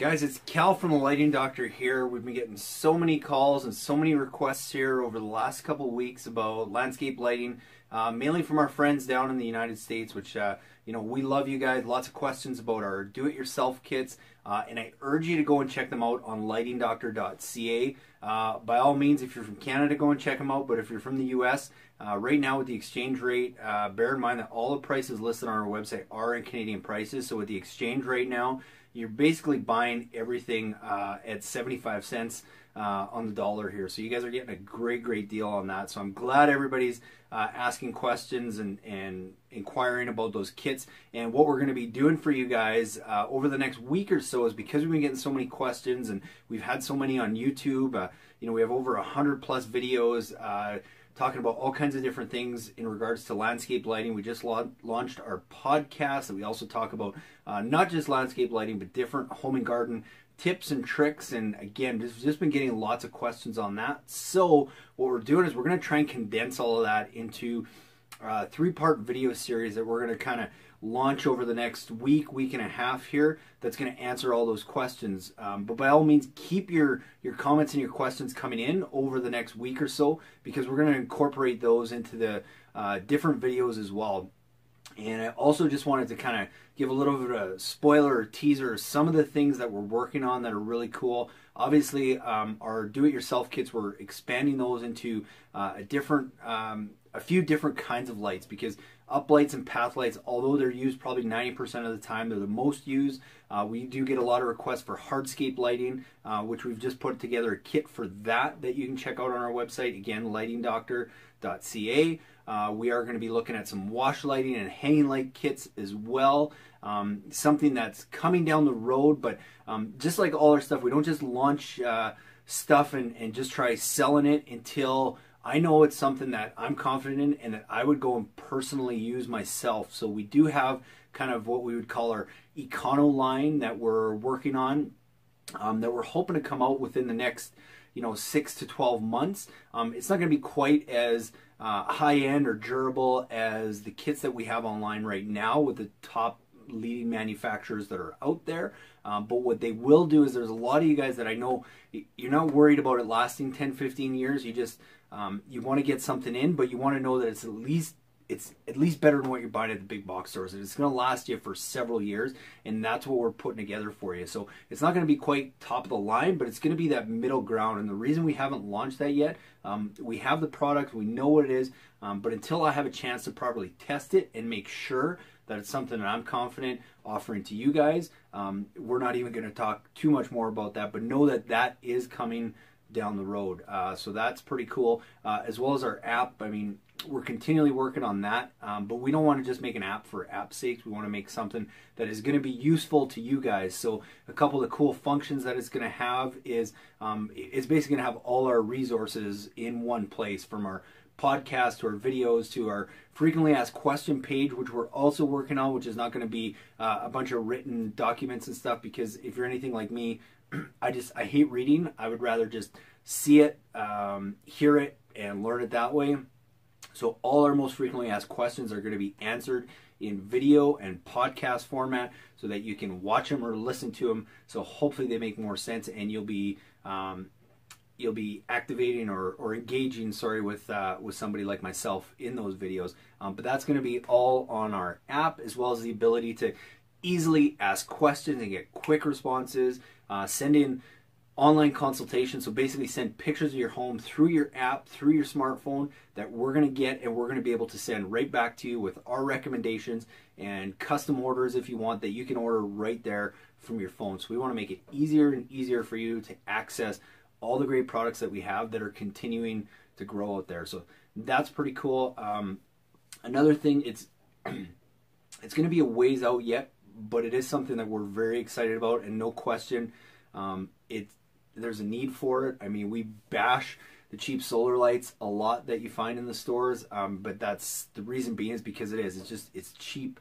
Guys, it's Cal from the Lighting Doctor here. We've been getting so many calls and so many requests here over the last couple of weeks about landscape lighting, mainly from our friends down in the United States, which, we love you guys. Lots of questions about our do-it-yourself kits, and I urge you to go and check them out on lightingdoctor.ca. By all means, if you're from Canada, go and check them out, but if you're from the US, right now with the exchange rate, bear in mind that all the prices listed on our website are in Canadian prices, so with the exchange rate now, you're basically buying everything at 75 cents on the dollar here. So you guys are getting a great deal on that. So I'm glad everybody's asking questions and inquiring about those kits. And what we're going to be doing for you guys over the next week or so is, because we've been getting so many questions and we've had so many on YouTube, we have over 100 plus videos talking about all kinds of different things in regards to landscape lighting. We just launched our podcast that we also talk about not just landscape lighting, but different home and garden tips and tricks. And again, just been getting lots of questions on that. So what we're doing is we're going to try and condense all of that into a three-part video series that we're going to kind of launch over the next week and a half here, that's going to answer all those questions. But by all means, keep your comments and your questions coming in over the next week or so, because we're going to incorporate those into the different videos as well. And I also just wanted to kind of give a little bit of a spoiler or teaser of some of the things that we're working on that are really cool. Obviously, our do-it-yourself kits, we're expanding those into a few different kinds of lights, because uplights and path lights, although they're used probably 90% of the time, they're the most used. We do get a lot of requests for hardscape lighting, which we've just put together a kit for that you can check out on our website. Again, lightingdoctor.ca. We are going to be looking at some wash lighting and hanging light kits as well. Something that's coming down the road, but just like all our stuff, we don't just launch stuff and just try selling it until I know it's something that I'm confident in and that I would go and personally use myself. So we do have kind of what we would call our Econo line that we're working on, that we're hoping to come out within the next 6 to 12 months. It's not going to be quite as high-end or durable as the kits that we have online right now with the top leading manufacturers that are out there. But what they will do is, there's a lot of you guys that I know, you're not worried about it lasting 10, 15 years. You just, you want to get something in, but you want to know that it's at least better than what you're buying at the big box stores. And it's going to last you for several years, and that's what we're putting together for you. So it's not going to be quite top of the line, but it's going to be that middle ground. And the reason we haven't launched that yet, we have the product, we know what it is, but until I have a chance to properly test it and make sure that it's something that I'm confident offering to you guys, we're not even going to talk too much more about that, but know that that is coming down the road. So that's pretty cool, as well as our app. I mean, we're continually working on that, but we don't want to just make an app for app's sake. We want to make something that is going to be useful to you guys. So a couple of the cool functions that it's going to have is, it's basically going to have all our resources in one place, from our podcast to our videos to our frequently asked question page, which we're also working on, which is not going to be a bunch of written documents and stuff, because if you're anything like me, I hate reading. I would rather just see it, hear it, and learn it that way. So all our most frequently asked questions are going to be answered in video and podcast format, so that you can watch them or listen to them. So hopefully they make more sense, and you'll be activating or engaging, with somebody like myself in those videos. But that's going to be all on our app, as well as the ability to easily ask questions and get quick responses. Send in online consultations. So basically send pictures of your home through your app, through your smartphone, that we're going to get, and we're going to be able to send right back to you with our recommendations and custom orders if you want, that you can order right there from your phone. So we want to make it easier and easier for you to access all the great products that we have that are continuing to grow out there. So that's pretty cool. Another thing, it's going to be a ways out yet, but it is something that we're very excited about, and no question, there's a need for it. I mean, we bash the cheap solar lights a lot that you find in the stores, but that's the reason being is because it's cheap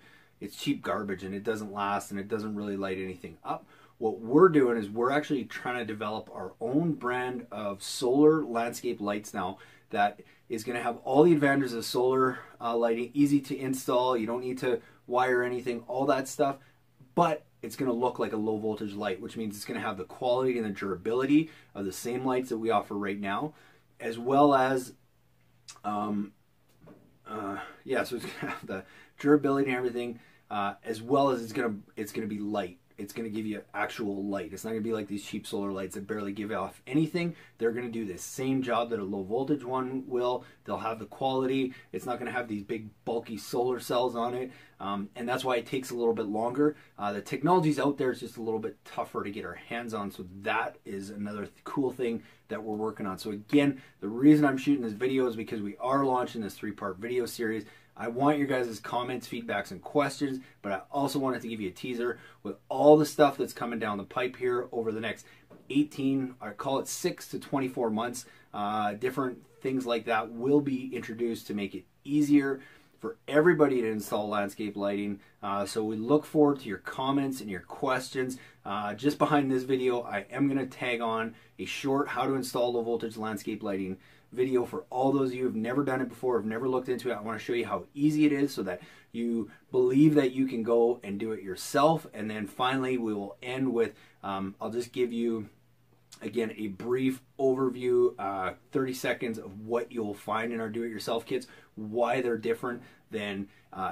garbage, and it doesn't last, and it doesn't really light anything up. What we're doing is we're actually trying to develop our own brand of solar landscape lights now, that is going to have all the advantages of solar lighting, easy to install, you don't need to wire anything, all that stuff, but it's going to look like a low voltage light, which means it's going to have the quality and the durability of the same lights that we offer right now, as well as yeah, so it's going to have the durability and everything, as well as it's going to be light. It's going to give you actual light. It's not going to be like these cheap solar lights that barely give off anything. They're going to do the same job that a low voltage one will. They'll have the quality. It's not going to have these big bulky solar cells on it, and that's why it takes a little bit longer. The technology's out there. It's just a little bit tougher to get our hands on, so that is another cool thing that we're working on. So again, the reason I'm shooting this video is because we are launching this 3-part video series. I want your guys' comments, feedbacks, and questions, but I also wanted to give you a teaser with all the stuff that's coming down the pipe here over the next 18, I call it 6 to 24 months. Different things like that will be introduced to make it easier for everybody to install landscape lighting. So we look forward to your comments and your questions. Just behind this video, I am going to tag on a short how to install low voltage landscape lighting video for all those of you who have never done it before, have never looked into it. I want to show you how easy it is so that you believe that you can go and do it yourself. And then finally, we will end with, I'll just give you, again, a brief overview, 30 seconds of what you'll find in our do-it-yourself kits, why they're different than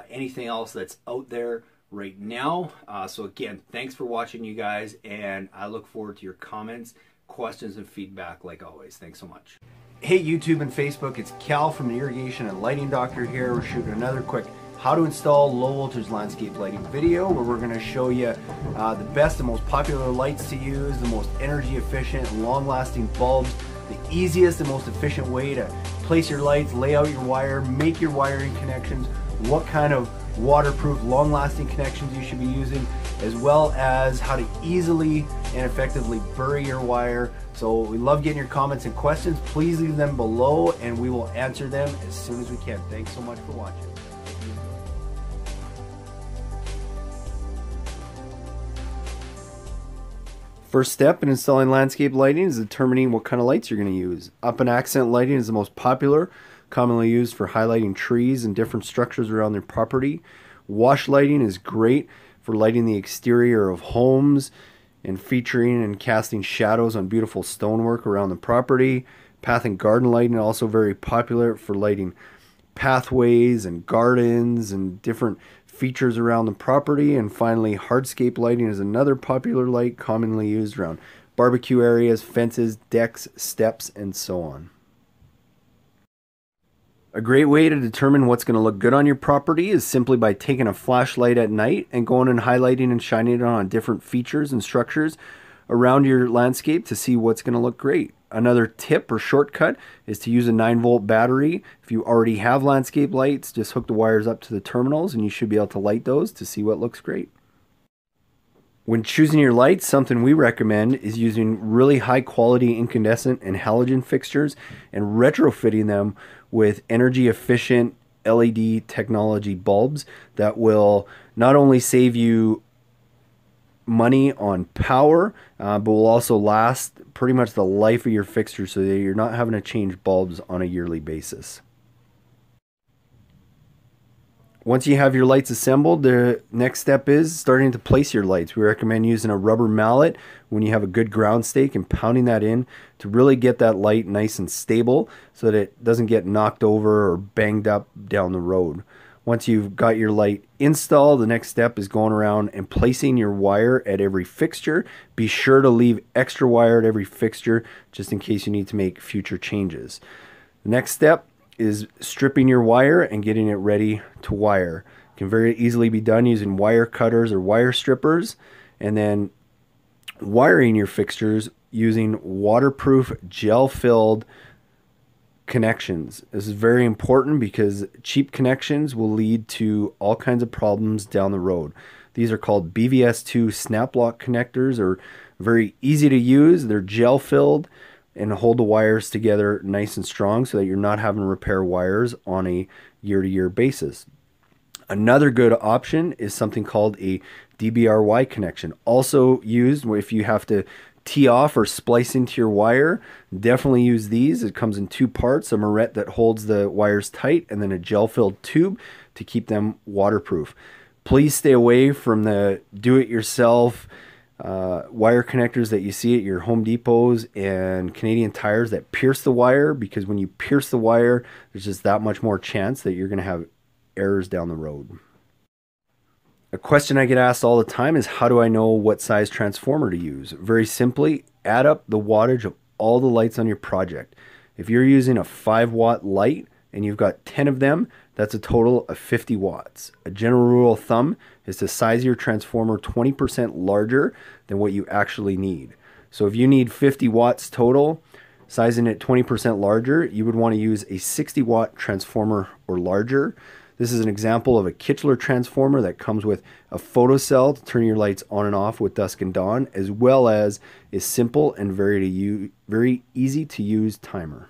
anything else that's out there right now. So again, thanks for watching, you guys, and I look forward to your comments, questions, and feedback like always. Thanks so much. Hey YouTube and Facebook, it's Cal from the Irrigation and Lighting Doctor here. We're shooting another quick how to install low voltage landscape lighting video where we're going to show you the best and most popular lights to use, the most energy efficient, long lasting bulbs, the easiest and most efficient way to place your lights, lay out your wire, make your wiring connections, what kind of waterproof, long-lasting connections you should be using, as well as how to easily and effectively bury your wire. So we love getting your comments and questions. Please leave them below and we will answer them as soon as we can. Thanks so much for watching. First step in installing landscape lighting is determining what kind of lights you're going to use. Up and accent lighting is the most popular, commonly used for highlighting trees and different structures around their property. Wash lighting is great for lighting the exterior of homes and featuring and casting shadows on beautiful stonework around the property. Path and garden lighting also very popular for lighting pathways and gardens and different features around the property. And finally, hardscape lighting is another popular light commonly used around barbecue areas, fences, decks, steps, and so on. A great way to determine what's going to look good on your property is simply by taking a flashlight at night and going and highlighting and shining it on different features and structures around your landscape to see what's going to look great. Another tip or shortcut is to use a 9-volt battery. If you already have landscape lights, just hook the wires up to the terminals and you should be able to light those to see what looks great. When choosing your lights, something we recommend is using really high quality incandescent and halogen fixtures and retrofitting them with energy efficient LED technology bulbs that will not only save you money on power, but will also last pretty much the life of your fixture so that you're not having to change bulbs on a yearly basis. Once you have your lights assembled, the next step is starting to place your lights. We recommend using a rubber mallet when you have a good ground stake and pounding that in to really get that light nice and stable so that it doesn't get knocked over or banged up down the road. Once you've got your light installed, the next step is going around and placing your wire at every fixture. Be sure to leave extra wire at every fixture just in case you need to make future changes. The next step is stripping your wire and getting it ready to wire. It can very easily be done using wire cutters or wire strippers, and then wiring your fixtures using waterproof gel-filled connections. This is very important because cheap connections will lead to all kinds of problems down the road. These are called BVS2 snap lock connectors, are very easy to use. They're gel-filled and hold the wires together nice and strong so that you're not having to repair wires on a year-to-year basis. Another good option is something called a DBRY connection. Also used if you have to tee off or splice into your wire. Definitely use these. It comes in 2 parts, a moret that holds the wires tight and then a gel-filled tube to keep them waterproof. Please stay away from the do-it-yourself wire connectors that you see at your Home Depots and Canadian Tires that pierce the wire, because when you pierce the wire, there's just that much more chance that you're going to have errors down the road. A question I get asked all the time is, how do I know what size transformer to use? Very simply, add up the wattage of all the lights on your project. If you're using a 5-watt light and you've got 10 of them, that's a total of 50 watts. A general rule of thumb is to size your transformer 20% larger than what you actually need. So if you need 50 watts total, sizing it 20% larger, you would want to use a 60-watt transformer or larger. This is an example of a Kichler transformer that comes with a photocell to turn your lights on and off with dusk and dawn, as well as a simple and very easy to use timer.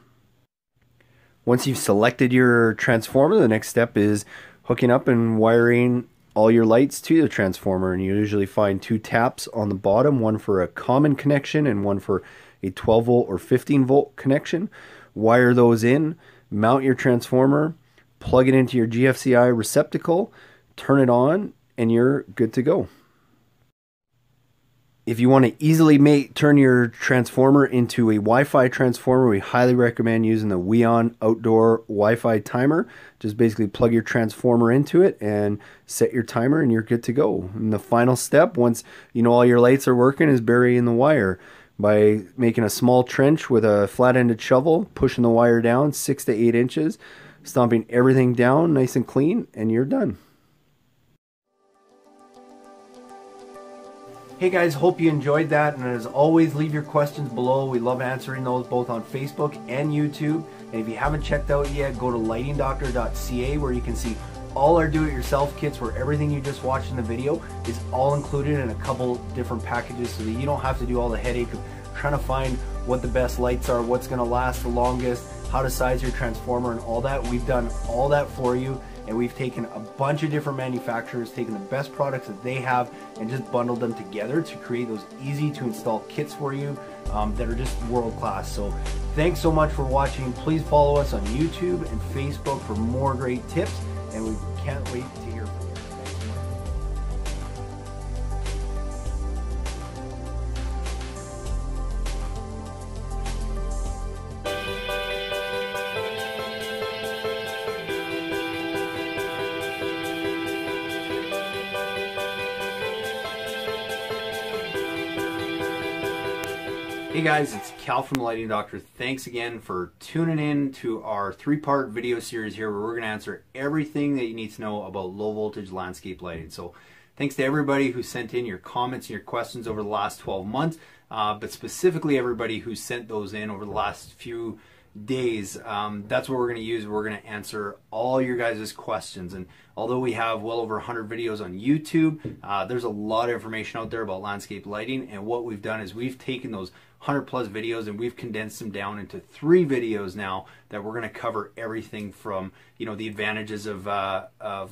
Once you've selected your transformer, the next step is hooking up and wiring all your lights to the transformer. And you usually find 2 taps on the bottom, one for a common connection and one for a 12 volt or 15 volt connection. Wire those in, mount your transformer, plug it into your GFCI receptacle, turn it on, and you're good to go. If you want to easily turn your transformer into a Wi-Fi transformer, we highly recommend using the Weon Outdoor Wi-Fi Timer. Just basically plug your transformer into it and set your timer, and you're good to go. And the final step, once you know all your lights are working, is burying the wire by making a small trench with a flat-ended shovel, pushing the wire down 6 to 8 inches, stomping everything down nice and clean, and you're done. Hey guys, hope you enjoyed that, and as always, leave your questions below. We love answering those both on Facebook and YouTube. And if you haven't checked out yet, go to lightingdoctor.ca, where you can see all our do-it-yourself kits, where everything you just watched in the video is all included in a couple different packages, so that you don't have to do all the headache of trying to find what the best lights are, what's going to last the longest, how to size your transformer and all that. We've done all that for you. And we've taken a bunch of different manufacturers, taken the best products that they have, and just bundled them together to create those easy to install kits for you that are just world class. So thanks so much for watching. Please follow us on YouTube and Facebook for more great tips, and we can't wait to hear from you. Hey guys, it's Cal from The Lighting Doctor. Thanks again for tuning in to our 3-part video series here, where we're going to answer everything that you need to know about low voltage landscape lighting. So thanks to everybody who sent in your comments and your questions over the last 12 months, but specifically everybody who sent those in over the last few days. That's what we're going to use. We're going to answer all your guys' questions. And although we have well over 100 videos on YouTube, there's a lot of information out there about landscape lighting. And what we've done is we've taken those 100 plus videos and we've condensed them down into 3 videos now that we're going to cover everything from, you know, the advantages of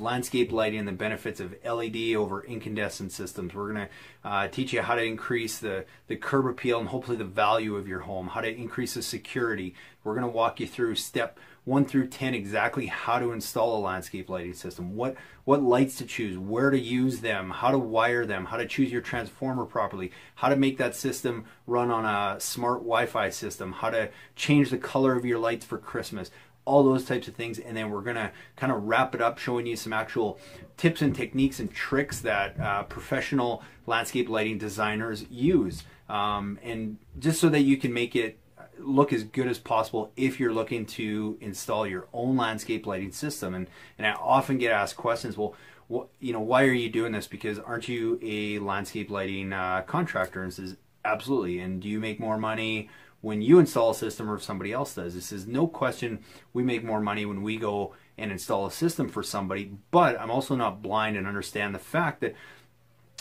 landscape lighting and the benefits of LED over incandescent systems. We're going to teach you how to increase the curb appeal and hopefully the value of your home, how to increase the security. We're going to walk you through step 1 through 10 exactly how to install a landscape lighting system, what lights to choose, where to use them, how to wire them, how to choose your transformer properly, how to make that system run on a smart Wi-Fi system, how to change the color of your lights for Christmas, all those types of things. And then we're going to kind of wrap it up showing you some actual tips and techniques and tricks that professional landscape lighting designers use, and just so that you can make it look as good as possible if you're looking to install your own landscape lighting system. And I often get asked questions, well, why are you doing this? Because aren't you a landscape lighting contractor? And says, absolutely. And do you make more money when you install a system or if somebody else does? This is no question. We make more money when we go and install a system for somebody, but I'm also not blind and understand the fact that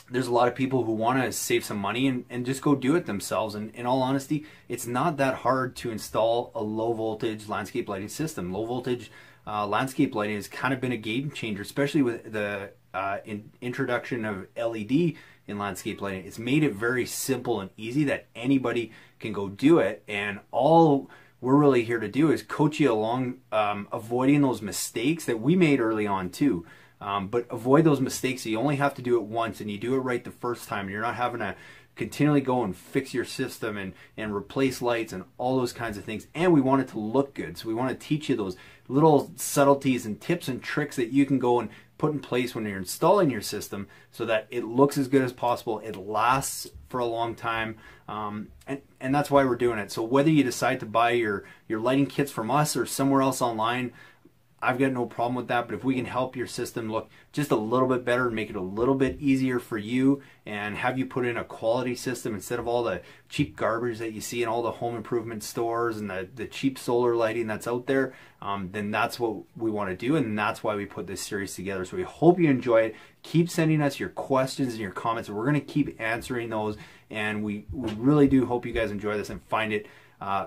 there's a lot of people who want to save some money and just go do it themselves. And in all honesty, it's not that hard to install a low voltage landscape lighting system. Low voltage landscape lighting has kind of been a game changer, especially with the introduction of LED in landscape lighting. It's made it very simple and easy that anybody can go do it. And all we're really here to do is coach you along avoiding those mistakes that we made early on too. But avoid those mistakes. So you only have to do it once, and you do it right the first time. You're not having to continually go and fix your system and replace lights and all those kinds of things. And we want it to look good. So we want to teach you those little subtleties and tips and tricks that you can go and put in place when you're installing your system so that it looks as good as possible. It lasts for a long time. And that's why we're doing it. So whether you decide to buy your lighting kits from us or somewhere else online, I've got no problem with that. But if we can help your system look just a little bit better and make it a little bit easier for you and have you put in a quality system instead of all the cheap garbage that you see in all the home improvement stores and the cheap solar lighting that's out there, then that's what we want to do, and that's why we put this series together. So we hope you enjoy it. Keep sending us your questions and your comments. We're going to keep answering those, and we really do hope you guys enjoy this and find it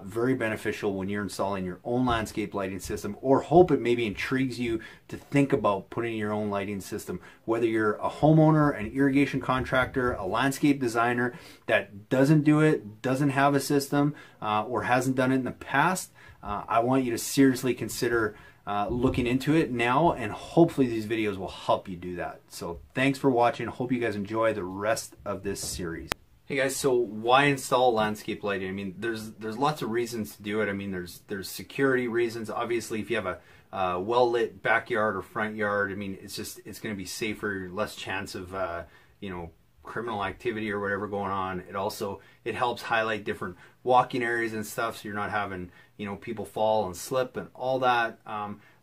very beneficial when you're installing your own landscape lighting system, or hope it maybe intrigues you to think about putting your own lighting system. Whether you're a homeowner, an irrigation contractor, a landscape designer that doesn't do it, doesn't have a system, or hasn't done it in the past, I want you to seriously consider looking into it now, and hopefully these videos will help you do that. So thanks for watching. Hope you guys enjoy the rest of this series. Hey guys, so why install landscape lighting? I mean, there's lots of reasons to do it. I mean, there's security reasons. Obviously, if you have a well-lit backyard or front yard, I mean, it's going to be safer, less chance of you know, criminal activity or whatever going on. It helps highlight different walking areas and stuff, so you're not having, you know, people fall and slip and all that.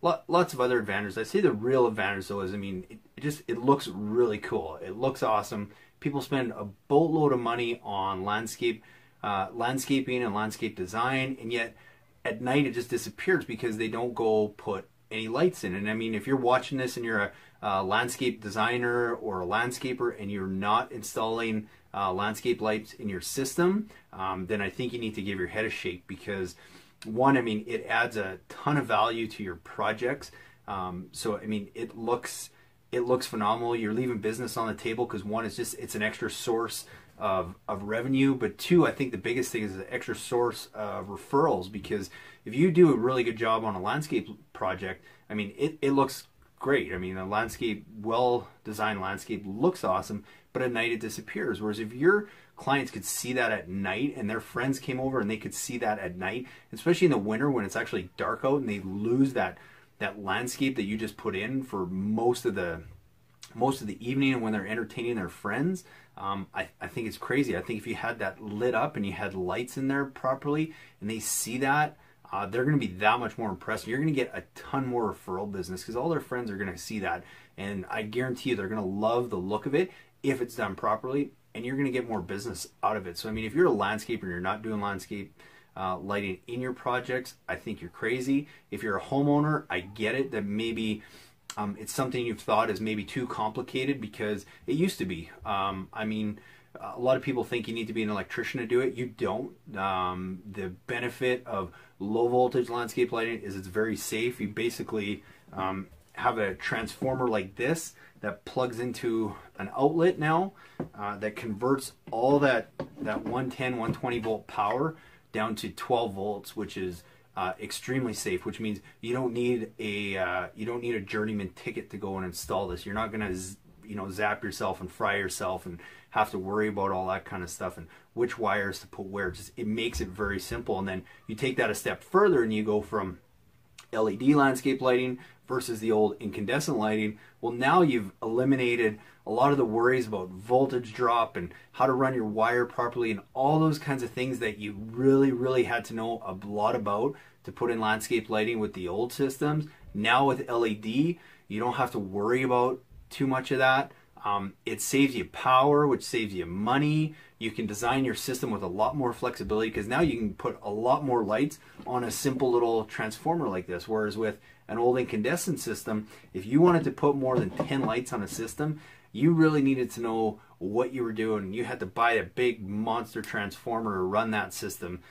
Lots of other advantages. I'd say the real advantage though is, I mean, it looks really cool. It looks awesome. People spend a boatload of money on landscaping and landscape design, and yet at night it just disappears because they don't go put any lights in. And I mean, if you're watching this and you're a landscape designer or a landscaper and you're not installing landscape lights in your system, then I think you need to give your head a shake, because one, I mean, it adds a ton of value to your projects. So I mean, it looks phenomenal. You're leaving business on the table because one, it's an extra source of revenue, but two, I think the biggest thing is an extra source of referrals, because if you do a really good job on a landscape project, I mean, it looks great. I mean, a well-designed landscape looks awesome, but at night it disappears. Whereas if your clients could see that at night and their friends came over and they could see that at night, especially in the winter when it's actually dark out and they lose that landscape that you just put in for most of the evening and when they're entertaining their friends, I think it's crazy. I think if you had that lit up and you had lights in there properly and they see that, they're going to be that much more impressed. You're going to get a ton more referral business because all their friends are going to see that, and I guarantee you they're going to love the look of it if it's done properly, and you're going to get more business out of it. So I mean, if you're a landscaper and you're not doing landscape lighting in your projects, I think you're crazy. If you're a homeowner, I get it that maybe it's something you've thought is maybe too complicated, because it used to be. I mean, a lot of people think you need to be an electrician to do it. You don't. The benefit of low voltage landscape lighting is it's very safe. You basically have a transformer like this that plugs into an outlet now that converts all that 110, 120 volt power down to 12 volts, which is extremely safe, which means you don't need a journeyman ticket to go and install this. You're not going to zap yourself and fry yourself and have to worry about all that kind of stuff and which wires to put where. It makes it very simple. And then you take that a step further and you go from LED landscape lighting versus the old incandescent lighting. Well, now you've eliminated a lot of the worries about voltage drop and how to run your wire properly and all those kinds of things that you really had to know a lot about to put in landscape lighting with the old systems. Now with LED, you don't have to worry about too much of that. It saves you power, which saves you money. You can design your system with a lot more flexibility, because now you can put a lot more lights on a simple little transformer like this. Whereas with an old incandescent system, if you wanted to put more than 10 lights on a system, you really needed to know what you were doing. You had to buy a big monster transformer to run that system.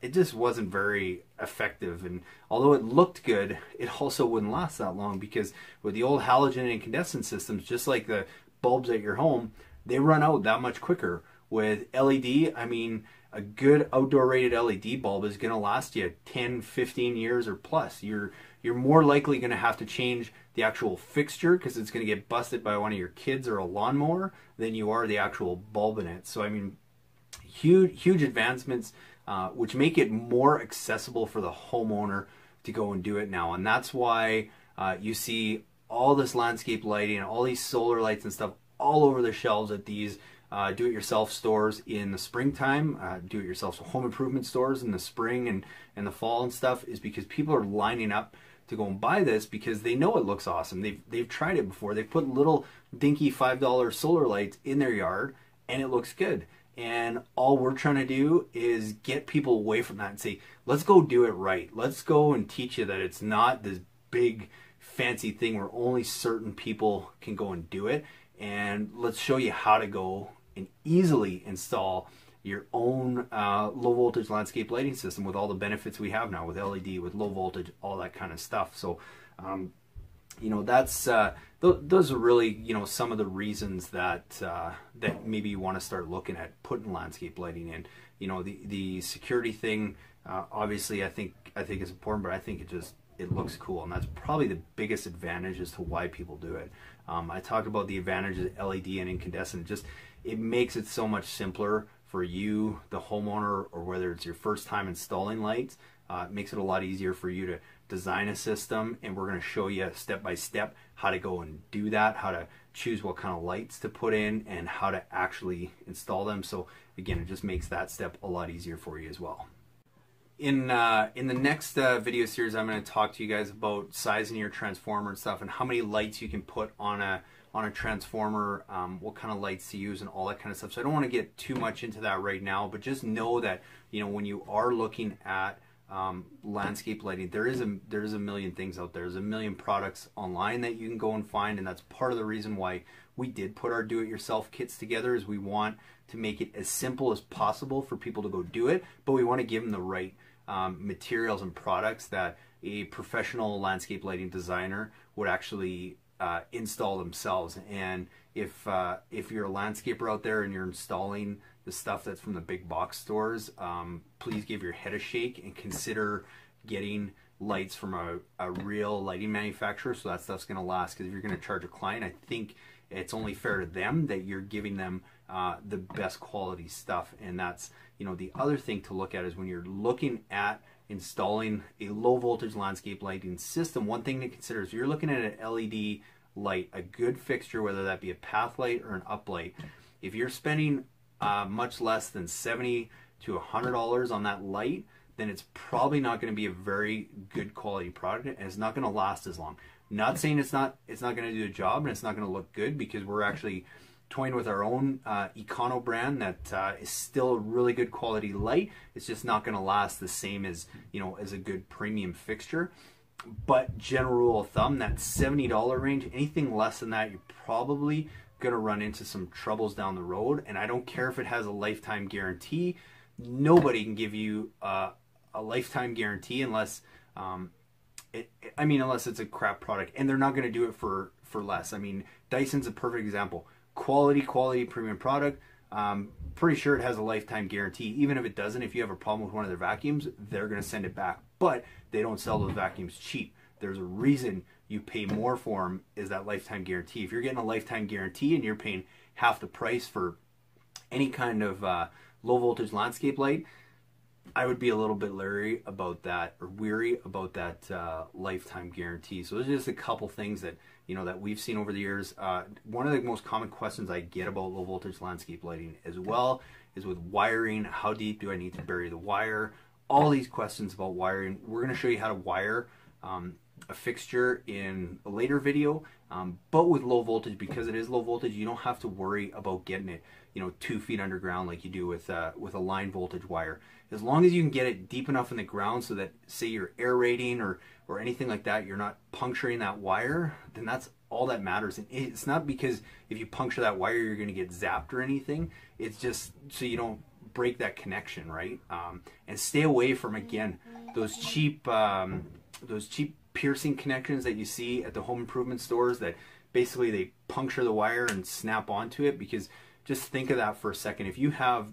It just wasn't very effective, and although it looked good, it also wouldn't last that long, because with the old halogen and incandescent systems, just like the bulbs at your home, they run out that much quicker. With LED, I mean, a good outdoor rated LED bulb is going to last you 10, 15 years or plus. You're more likely going to have to change the actual fixture because it's going to get busted by one of your kids or a lawnmower than you are the actual bulb in it. So I mean, huge advancements which make it more accessible for the homeowner to go and do it now. And that's why you see all this landscape lighting, all these solar lights and stuff all over the shelves at these do-it-yourself stores in the springtime, do-it-yourself home improvement stores in the spring and the fall and stuff, is because people are lining up to go and buy this because they know it looks awesome. They've tried it before. They've put little dinky $5 solar lights in their yard and it looks good. And all we're trying to do is get people away from that and say, let's go do it right. Let's go and teach you that it's not this big fancy thing where only certain people can go and do it. And let's show you how to go and easily install your own low voltage landscape lighting system with all the benefits we have now with LED, with low voltage, all that kind of stuff. So, you know, that's those are really, you know, some of the reasons that that maybe you want to start looking at putting landscape lighting in. You know, the security thing, obviously, I think is important, but I think it looks cool, and that's probably the biggest advantage as to why people do it. I talked about the advantages of LED and incandescent. It makes it so much simpler for you, the homeowner, or whether it's your first time installing lights. It makes it a lot easier for you to design a system, and we're going to show you step by step how to go and do that, how to choose what kind of lights to put in, and how to actually install them. So again, it just makes that step a lot easier for you as well. In the next video series, I'm going to talk to you guys about sizing your transformer and stuff, and how many lights you can put on a transformer, what kind of lights to use, and all that kind of stuff. So I don't want to get too much into that right now, but just know that, you know, when you are looking at landscape lighting, there is a million things out there. There's a million products online that you can go and find, and that's part of the reason why we did put our do-it-yourself kits together. Is we want to make it as simple as possible for people to go do it, but we want to give them the right materials and products that a professional landscape lighting designer would actually install themselves. And if you're a landscaper out there and you're installing the stuff that's from the big box stores, please give your head a shake and consider getting lights from a real lighting manufacturer, so that stuff's going to last. Because if you're going to charge a client, I think it's only fair to them that you're giving them the best quality stuff. And that's, you know, the other thing to look at is when you're looking at installing a low voltage landscape lighting system, one thing to consider is you're looking at an LED light, a good fixture, whether that be a path light or an uplight. If you're spending much less than $70 to $100 on that light, then it's probably not going to be a very good quality product, and it's not going to last as long. Not saying it's not going to do the job and it's not going to look good, because we're actually toying with our own Econo brand that is still a really good quality light. It's just not going to last the same as, you know, as a good premium fixture. But general rule of thumb, that $70 range, anything less than that, you're probably going to run into some troubles down the road. And I don't care if it has a lifetime guarantee. Nobody can give you a lifetime guarantee unless unless it's a crap product, and they're not going to do it for less. I mean, Dyson's a perfect example. Quality premium product. Pretty sure it has a lifetime guarantee. Even if it doesn't, if you have a problem with one of their vacuums, they're going to send it back. But they don't sell those vacuums cheap. There's a reason you pay more for them, is that lifetime guarantee. If you're getting a lifetime guarantee and you're paying half the price for any kind of low voltage landscape light, I would be a little bit leery about that, or weary about that lifetime guarantee. So there's just a couple things that, you know, that we've seen over the years. One of the most common questions I get about low voltage landscape lighting as well is with wiring. How deep do I need to bury the wire? All these questions about wiring. We're going to show you how to wire a fixture in a later video, but with low voltage, because it is low voltage, you don't have to worry about getting it, you know, 2 feet underground like you do with a line voltage wire. As long as you can get it deep enough in the ground so that, say, you're aerating or anything like that, you're not puncturing that wire, then that's all that matters. And it's not because if you puncture that wire you're going to get zapped or anything. It's just so you don't break that connection, right? And stay away from, again, those cheap piercing connections that you see at the home improvement stores that basically they puncture the wire and snap onto it, because just think of that for a second. If you have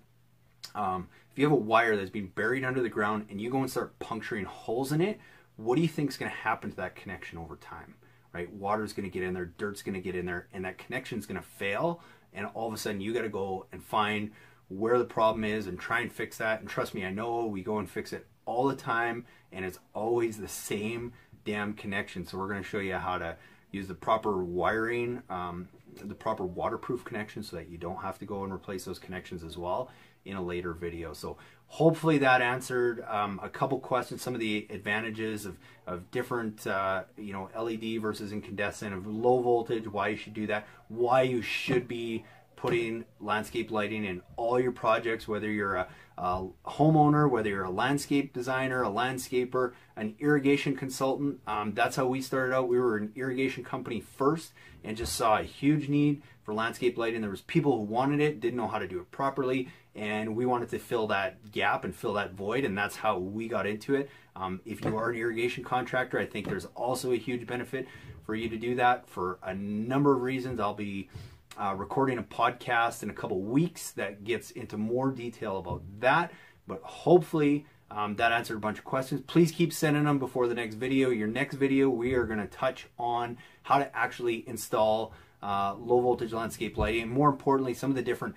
a wire that's being buried under the ground and you go and start puncturing holes in it, what do you think is going to happen to that connection over time? Right? Water's going to get in there, dirt's going to get in there, and that connection's going to fail. And all of a sudden, you got to go and find where the problem is and try and fix that. And trust me, I know we go and fix it all the time, and it's always the same damn connection. So we're going to show you how to use the proper wiring, the proper waterproof connection, so that you don't have to go and replace those connections as well in a later video. So hopefully that answered a couple questions, some of the advantages of different you know, LED versus incandescent, of low voltage, why you should do that, why you should be putting landscape lighting in all your projects, whether you're a homeowner, whether you're a landscape designer, a landscaper, an irrigation consultant. That's how we started out. We were an irrigation company first and just saw a huge need for landscape lighting. There was people who wanted it, didn't know how to do it properly, and we wanted to fill that gap and fill that void, and that's how we got into it. If you are an irrigation contractor, I think there's also a huge benefit for you to do that for a number of reasons. I'll be recording a podcast in a couple weeks that gets into more detail about that, but hopefully that answered a bunch of questions. Please keep sending them before the next video. Your next video, we are going to touch on how to actually install low voltage landscape lighting, and more importantly, some of the different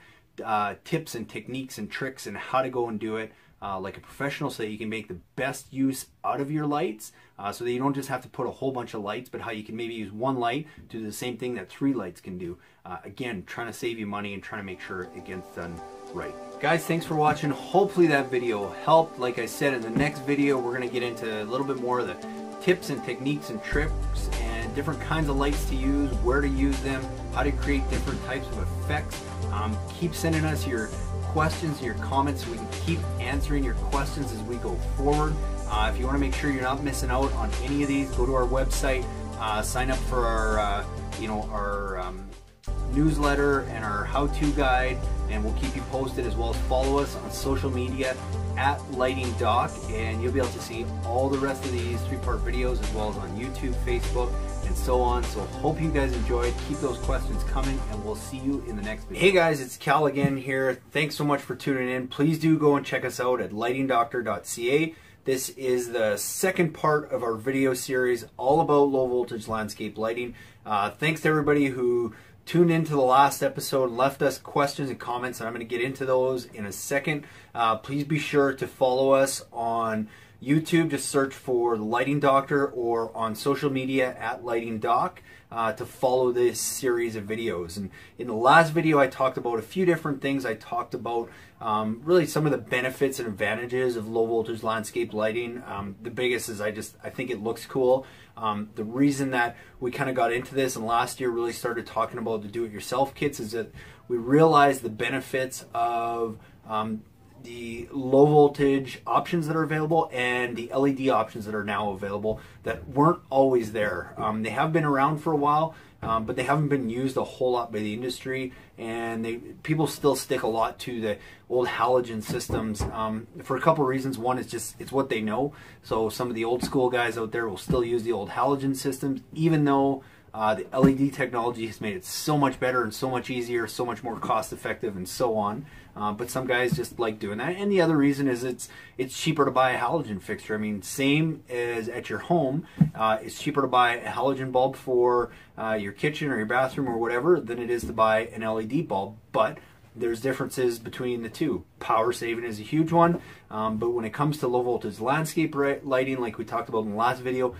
tips and techniques and tricks and how to go and do it like a professional, so that you can make the best use out of your lights, so that you don't just have to put a whole bunch of lights, but how you can maybe use one light to do the same thing that 3 lights can do. Again, trying to save you money and trying to make sure it gets done right. Guys, thanks for watching. Hopefully that video helped. Like I said, in the next video, we're going to get into a little bit more of the tips and techniques and tricks and different kinds of lights to use, where to use them, how to create different types of effects. Keep sending us your questions and your comments so we can keep answering your questions as we go forward. If you want to make sure you're not missing out on any of these, go to our website, sign up for our our newsletter and our how-to guide, and we'll keep you posted, as well as follow us on social media at Lighting Doc, and you'll be able to see all the rest of these 3-part videos, as well as on YouTube, Facebook, and so on. So hope you guys enjoyed. Keep those questions coming, and we'll see you in the next video. Hey guys, it's Cal again here. Thanks so much for tuning in. Please do go and check us out at lightingdoctor.ca. This is the second part of our video series all about low voltage landscape lighting. Thanks to everybody who tuned into the last episode and left us questions and comments, and I'm going to get into those in a second. Please be sure to follow us on YouTube. Just search for The Lighting Doctor, or on social media at Lighting Doc, to follow this series of videos. And in the last video, I talked about a few different things. I talked about really some of the benefits and advantages of low voltage landscape lighting. The biggest is I think it looks cool. The reason that we kind of got into this and last year really started talking about the do-it-yourself kits is that we realized the benefits of the low voltage options that are available and the LED options that are now available that weren't always there. They have been around for a while, but they haven't been used a whole lot by the industry, and people still stick a lot to the old halogen systems for a couple of reasons. One is just it's what they know. So some of the old school guys out there will still use the old halogen systems, even though the LED technology has made it so much better and so much easier, so much more cost effective, and so on. But some guys just like doing that. And the other reason is it's cheaper to buy a halogen fixture. I mean, same as at your home, it's cheaper to buy a halogen bulb for your kitchen or your bathroom or whatever than it is to buy an LED bulb. But there's differences between the two. Power saving is a huge one, but when it comes to low voltage landscape lighting, like we talked about in the last video,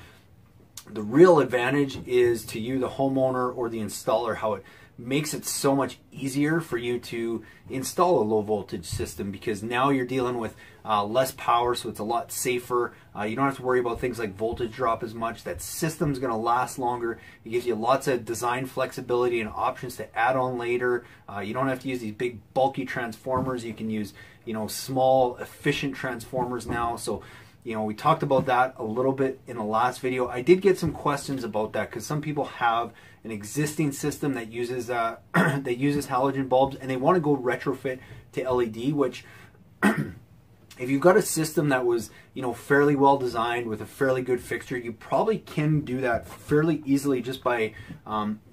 the real advantage is to you, the homeowner or the installer, how it makes it so much easier for you to install a low voltage system, because now you're dealing with less power, so it's a lot safer. You don't have to worry about things like voltage drop as much. That system's going to last longer. It gives you lots of design flexibility and options to add on later. You don't have to use these big bulky transformers. You can use, you know, small efficient transformers now. So, you know, we talked about that a little bit in the last video. I did get some questions about that because some people have an existing system that uses that uses halogen bulbs, and they want to go retrofit to LED, which if you've got a system that was, you know, fairly well designed with a fairly good fixture, you probably can do that fairly easily just by,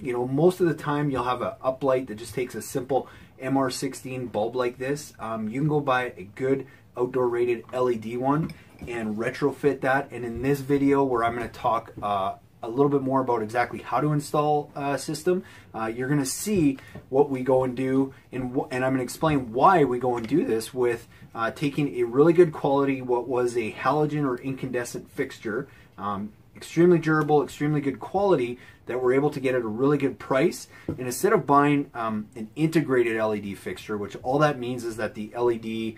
you know, most of the time you'll have an uplight that just takes a simple MR16 bulb like this, you can go buy a good outdoor rated LED one and retrofit that. And in this video where I'm going to talk a little bit more about exactly how to install a system, you're going to see what we go and do, and I'm going to explain why we go and do this with taking a really good quality, what was a halogen or incandescent fixture, extremely durable, extremely good quality, that we're able to get at a really good price. And instead of buying an integrated LED fixture, which all that means is that the LED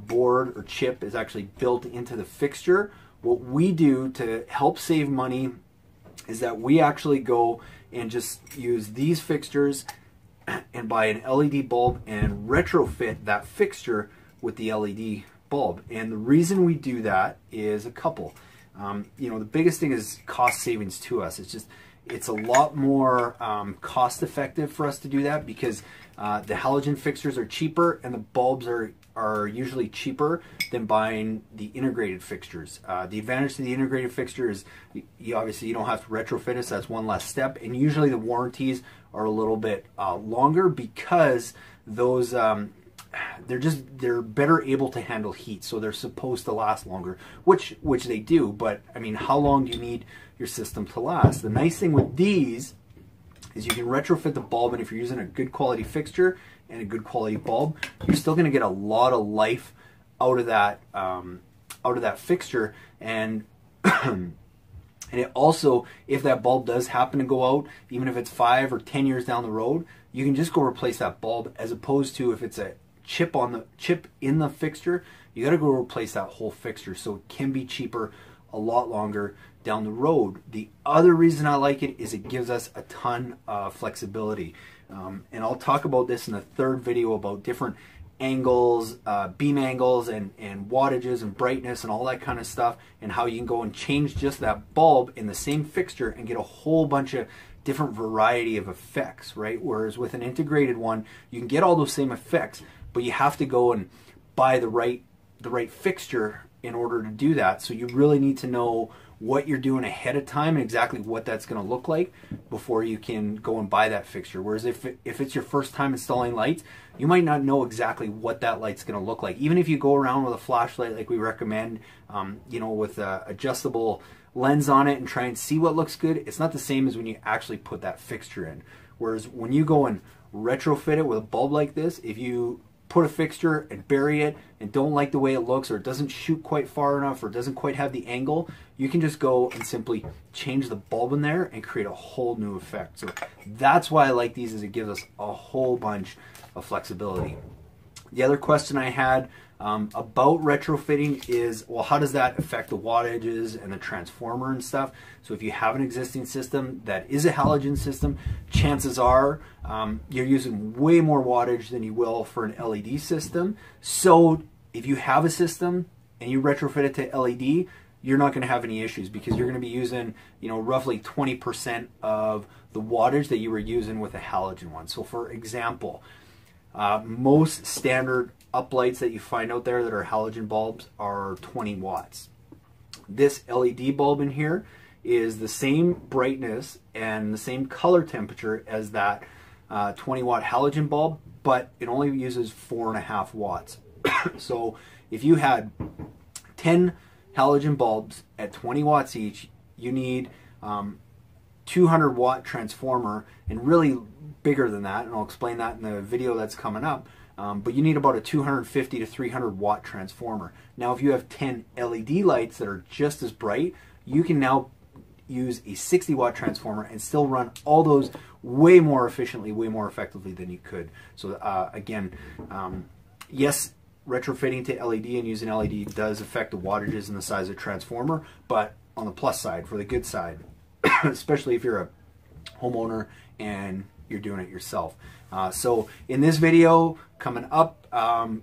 board or chip is actually built into the fixture, what we do to help save money is that we actually go and just use these fixtures and buy an LED bulb and retrofit that fixture with the LED bulb. And the reason we do that is a couple. You know, the biggest thing is cost savings to us. It's a lot more cost effective for us to do that because the halogen fixtures are cheaper and the bulbs are usually cheaper than buying the integrated fixtures. The advantage to the integrated fixture is obviously you don't have to retrofit it, so that's one less step. And usually the warranties are a little bit longer because those they're better able to handle heat, so they're supposed to last longer, which they do. But I mean, how long do you need your system to last? The nice thing with these is you can retrofit the bulb, and if you're using a good quality fixture and a good quality bulb, you're still going to get a lot of life out of that fixture. And and it also, if that bulb does happen to go out, even if it's 5 or 10 years down the road, you can just go replace that bulb, as opposed to if it's a chip in the fixture, you got to go replace that whole fixture. So it can be cheaper a lot longer down the road. The other reason I like it is it gives us a ton of flexibility. And I'll talk about this in the third video about different angles, beam angles, and wattages and brightness and all that kind of stuff, and how you can go and change just that bulb in the same fixture and get a whole bunch of different variety of effects, right? Whereas with an integrated one, you can get all those same effects, but you have to go and buy the right fixture in order to do that. So you really need to know what you're doing ahead of time and exactly what that's going to look like before you can go and buy that fixture. Whereas if it's your first time installing lights, you might not know exactly what that light's going to look like. Even if you go around with a flashlight like we recommend, you know, with a adjustable lens on it and try and see what looks good, it's not the same as when you actually put that fixture in. Whereas when you go and retrofit it with a bulb like this, if you put a fixture and bury it and don't like the way it looks, or it doesn't shoot quite far enough, or it doesn't quite have the angle, you can just go and simply change the bulb in there and create a whole new effect. So that's why I like these, is it gives us a whole bunch of flexibility. The other question I had about retrofitting is, well, how does that affect the wattages and the transformer and stuff? So if you have an existing system that is a halogen system, chances are you're using way more wattage than you will for an LED system. So if you have a system and you retrofit it to LED, you're not going to have any issues, because you're going to be using, you know, roughly 20% of the wattage that you were using with a halogen one. So for example, most standard uplights that you find out there that are halogen bulbs are 20 watts. This LED bulb in here is the same brightness and the same color temperature as that 20 watt halogen bulb, but it only uses 4.5 watts. So if you had 10 halogen bulbs at 20 watts each, you need 200 watt transformer, and really bigger than that, and I'll explain that in the video that's coming up. But you need about a 250 to 300 watt transformer. Now if you have 10 LED lights that are just as bright, you can now use a 60 watt transformer and still run all those way more efficiently, way more effectively than you could. So again, yes, retrofitting to LED and using LED does affect the wattages and the size of the transformer, but on the plus side, for the good side, especially if you're a homeowner and you're doing it yourself. So in this video coming up,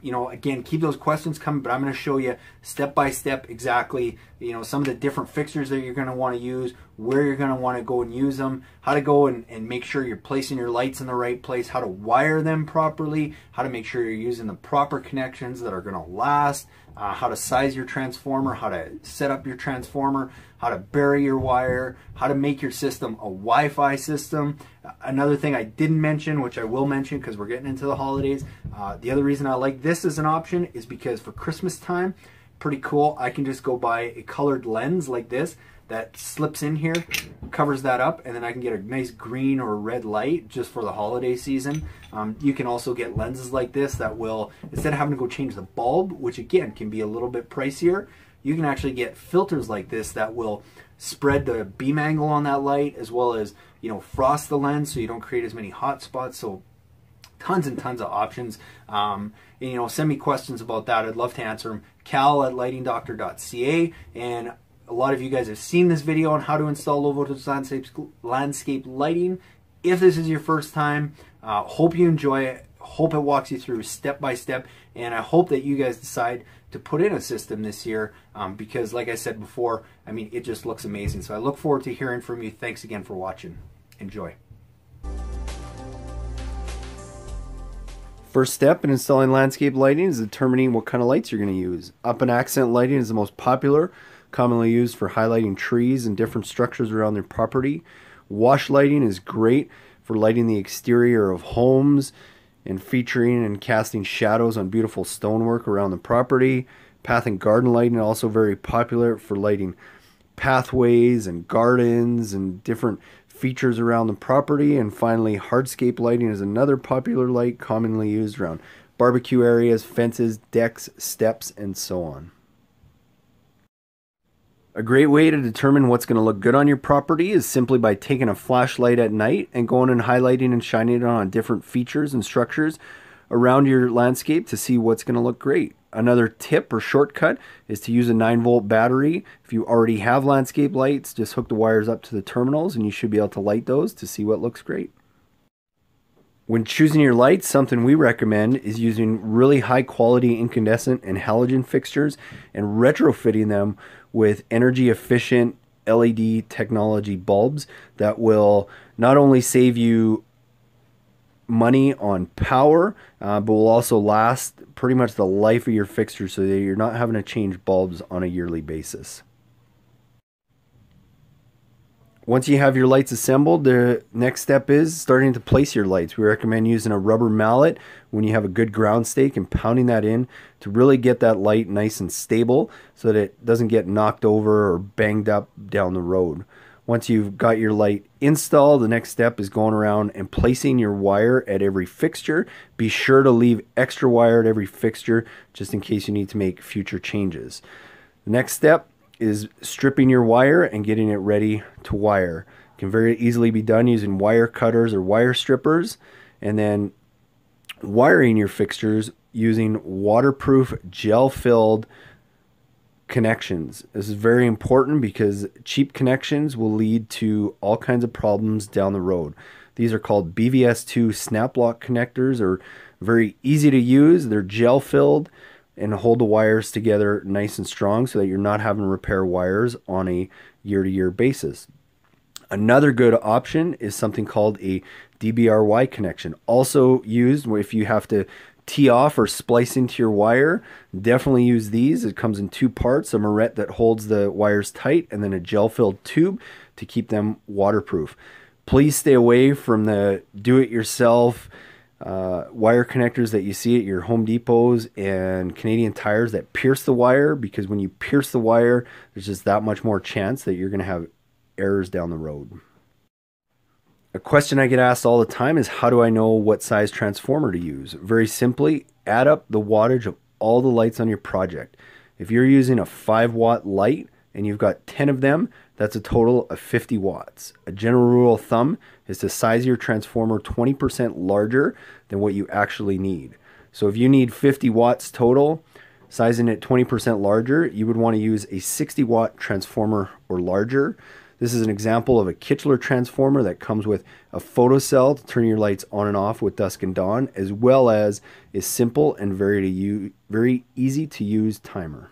you know, again, keep those questions coming, but I'm going to show you step by step exactly, you know, some of the different fixtures that you're going to want to use, where you're going to want to go and use them, how to go and make sure you're placing your lights in the right place, how to wire them properly, how to make sure you're using the proper connections that are going to last, how to size your transformer, how to set up your transformer, how to bury your wire, how to make your system a Wi-Fi system. Another thing I didn't mention, which I will will mention because we're getting into the holidays. The other reason I like this as an option is because for Christmas time, pretty cool. I can just go buy a colored lens like this that slips in here, covers that up, and then I can get a nice green or red light just for the holiday season. You can also get lenses like this that will, instead of having to go change the bulb, which again can be a little bit pricier, you can actually get filters like this that will spread the beam angle on that light, as well as, you know, frost the lens so you don't create as many hot spots. So tons and tons of options. And, you know, send me questions about that. I'd love to answer them. cal@lightingdoctor.ca. And a lot of you guys have seen this video on how to install low voltage landscape lighting. If this is your first time, hope you enjoy it. Hope it walks you through step by step. And I hope that you guys decide to put in a system this year because, like I said before, I mean, it just looks amazing. So I look forward to hearing from you. Thanks again for watching. Enjoy. First step in installing landscape lighting is determining what kind of lights you're going to use. Up and accent lighting is the most popular, commonly used for highlighting trees and different structures around their property. Wash lighting is great for lighting the exterior of homes and featuring and casting shadows on beautiful stonework around the property. Path and garden lighting also very popular for lighting pathways and gardens and different features around the property. And finally, hardscape lighting is another popular light commonly used around barbecue areas, fences, decks, steps, and so on. A great way to determine what's going to look good on your property is simply by taking a flashlight at night and going and highlighting and shining it on different features and structures around your landscape to see what's going to look great. Another tip or shortcut is to use a 9-volt battery. If you already have landscape lights, just hook the wires up to the terminals and you should be able to light those to see what looks great. When choosing your lights, something we recommend is using really high quality incandescent and halogen fixtures and retrofitting them with energy efficient LED technology bulbs that will not only save you money on power, but will also last pretty much the life of your fixture so that you're not having to change bulbs on a yearly basis. Once you have your lights assembled, the next step is starting to place your lights. We recommend using a rubber mallet when you have a good ground stake and pounding that in to really get that light nice and stable so that it doesn't get knocked over or banged up down the road. Once you've got your light installed, the next step is going around and placing your wire at every fixture. Be sure to leave extra wire at every fixture just in case you need to make future changes. The next step is stripping your wire and getting it ready to wire. It can very easily be done using wire cutters or wire strippers, and then wiring your fixtures using waterproof gel-filled connections. This is very important because cheap connections will lead to all kinds of problems down the road. These are called BVS2 snap lock connectors, are very easy to use. They're gel-filled and hold the wires together nice and strong so that you're not having to repair wires on a year-to-year basis. Another good option is something called a DBRY connection. Also used if you have to tee off or splice into your wire. Definitely use these. It comes in 2 parts, a moret that holds the wires tight and then a gel-filled tube to keep them waterproof. Please stay away from the do-it-yourself wire connectors that you see at your Home Depots and Canadian Tires that pierce the wire, because when you pierce the wire, there's just that much more chance that you're going to have errors down the road. A question I get asked all the time is, how do I know what size transformer to use? Very simply, add up the wattage of all the lights on your project. If you're using a 5-watt light and you've got 10 of them, that's a total of 50 watts. A general rule of thumb is to size your transformer 20% larger than what you actually need. So if you need 50 watts total, sizing it 20% larger, you would want to use a 60-watt transformer or larger. This is an example of a Kichler transformer that comes with a photocell to turn your lights on and off with dusk and dawn, as well as a simple and very easy to use timer.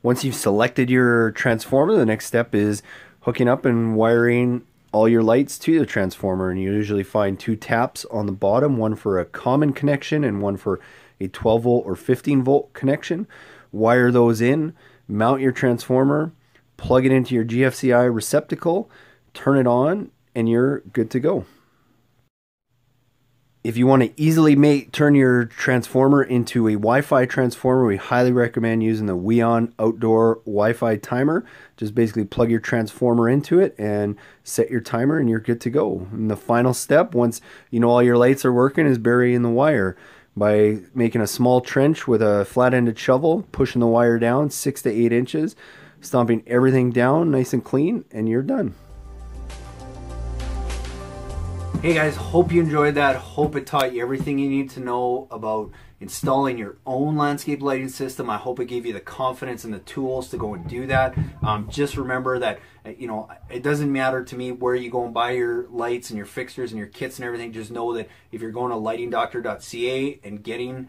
Once you've selected your transformer, the next step is hooking up and wiring all your lights to the transformer. And you usually find 2 taps on the bottom, one for a common connection and one for a 12-volt or 15-volt connection. Wire those in, mount your transformer, plug it into your GFCI receptacle, turn it on, and you're good to go. If you want to easily turn your transformer into a Wi-Fi transformer, we highly recommend using the Weon Outdoor Wi-Fi Timer. Just basically plug your transformer into it and set your timer and you're good to go. And the final step, once you know all your lights are working, is burying the wire by making a small trench with a flat-ended shovel, pushing the wire down 6 to 8 inches, stomping everything down nice and clean, and you're done. Hey guys, hope you enjoyed that. Hope it taught you everything you need to know about installing your own landscape lighting system. I hope it gave you the confidence and the tools to go and do that. Just remember that, you know, it doesn't matter to me where you go and buy your lights and your fixtures and your kits and everything. Just know that if you're going to lightingdoctor.ca and getting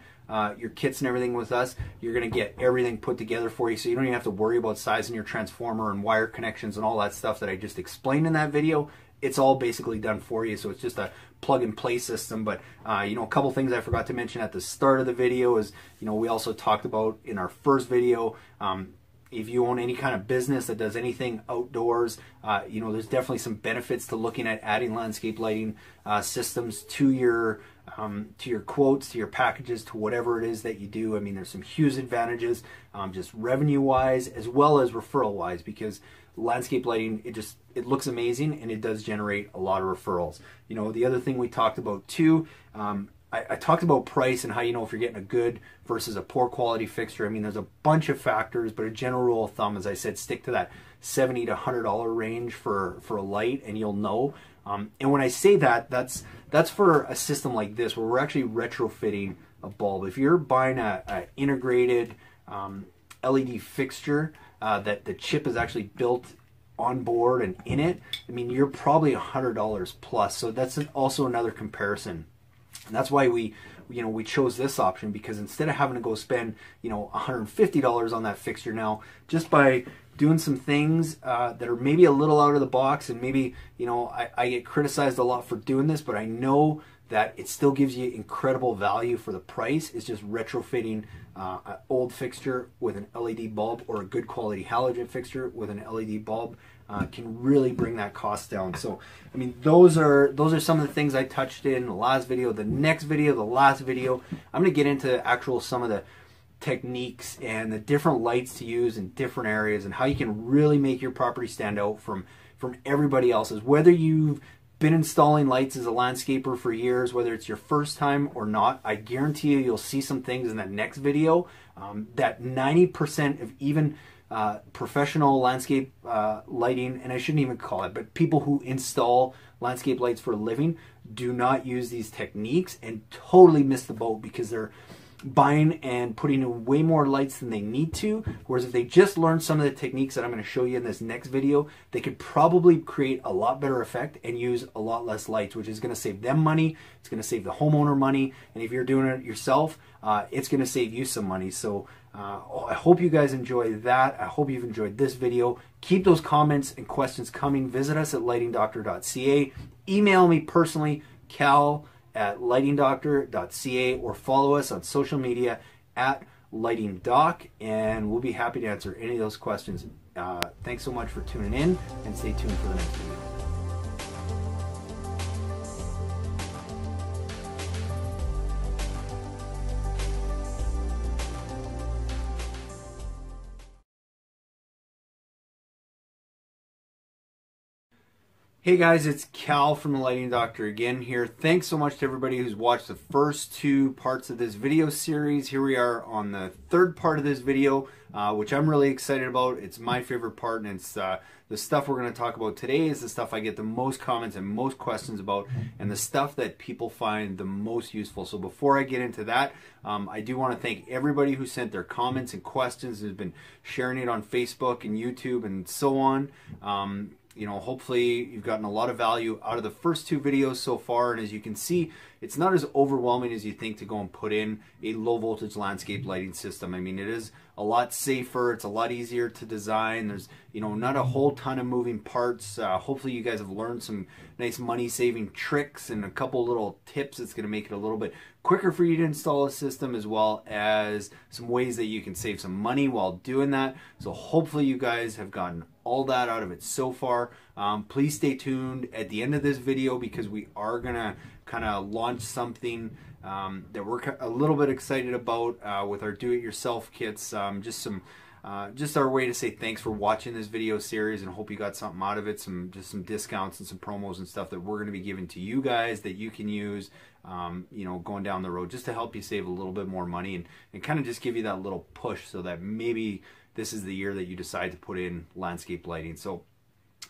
your kits and everything with us, you're going to get everything put together for you, so you don't even have to worry about sizing your transformer and wire connections and all that stuff that I just explained in that video. It's all basically done for you, so it's just a plug and play system. But you know, a couple things I forgot to mention at the start of the video is, you know, we also talked about in our first video, if you own any kind of business that does anything outdoors, you know, there's definitely some benefits to looking at adding landscape lighting systems to your quotes, to your packages, to whatever it is that you do. I mean, there's some huge advantages, just revenue wise as well as referral wise, because landscape lighting, it looks amazing and it does generate a lot of referrals. You know, the other thing we talked about too, I talked about price and how you know if you're getting a good versus a poor quality fixture. I mean, there's a bunch of factors, but a general rule of thumb, as I said, stick to that $70 to $100 range for a light, and you'll know. And when I say that, that's for a system like this where we're actually retrofitting a bulb. If you're buying a integrated LED fixture that the chip is actually built on board and in it, I mean, you're probably $100 plus. So that's also another comparison. And that's why we chose this option, because instead of having to go spend, you know, $150 on that fixture now, just by doing some things that are maybe a little out of the box, and maybe, you know, I get criticized a lot for doing this, but I know that it still gives you incredible value for the price. It's just retrofitting an old fixture with an LED bulb, or a good quality halogen fixture with an LED bulb, can really bring that cost down. So, I mean, those are some of the things I touched in the last video. The next video, the last video, I'm going to get into some of the techniques and the different lights to use in different areas, and how you can really make your property stand out from everybody else's. Whether you've been installing lights as a landscaper for years, whether it's your first time or not, I guarantee you'll see some things in that next video that 90% of even professional landscape lighting, and I shouldn't even call it, but people who install landscape lights for a living do not use these techniques and totally miss the boat, because they're buying and putting in way more lights than they need to. Whereas if they just learn some of the techniques that I'm going to show you in this next video, they could probably create a lot better effect and use a lot less lights, which is going to save them money. It's going to save the homeowner money, and if you're doing it yourself, it's going to save you some money. So I hope you guys enjoy that. I hope you've enjoyed this video. Keep those comments and questions coming. Visit us at lightingdoctor.ca. Email me personally, cal@lightingdoctor.ca, or follow us on social media at lightingdoc, and we'll be happy to answer any of those questions. Thanks so much for tuning in, and stay tuned for the next video. Hey guys, it's Cal from the Lighting Doctor again here. Thanks so much to everybody who's watched the first two parts of this video series. Here we are on the third part of this video, which I'm really excited about. It's my favorite part, and it's the stuff we're going to talk about today is the stuff I get the most comments and most questions about, and the stuff that people find the most useful. So before I get into that, I do want to thank everybody who sent their comments and questions, who's been sharing it on Facebook and YouTube and so on. You know, hopefully you've gotten a lot of value out of the first two videos so far, and as you can see, it's not as overwhelming as you think to go and put in a low voltage landscape lighting system. I mean, it is a lot safer, it's a lot easier to design. There's, you know, not a whole ton of moving parts. Hopefully you guys have learned some nice money saving tricks and a couple little tips that's going to make it a little bit quicker for you to install a system, as well as some ways that you can save some money while doing that. So hopefully you guys have gotten all that out of it so far. Please stay tuned at the end of this video, because we are gonna kind of launched something that we're a little bit excited about with our do-it-yourself kits. Just our way to say thanks for watching this video series, and hope you got something out of it. Some discounts and some promos and stuff that we're going to be giving to you guys that you can use, you know, going down the road, just to help you save a little bit more money, and kind of just give you that little push so that maybe this is the year that you decide to put in landscape lighting. So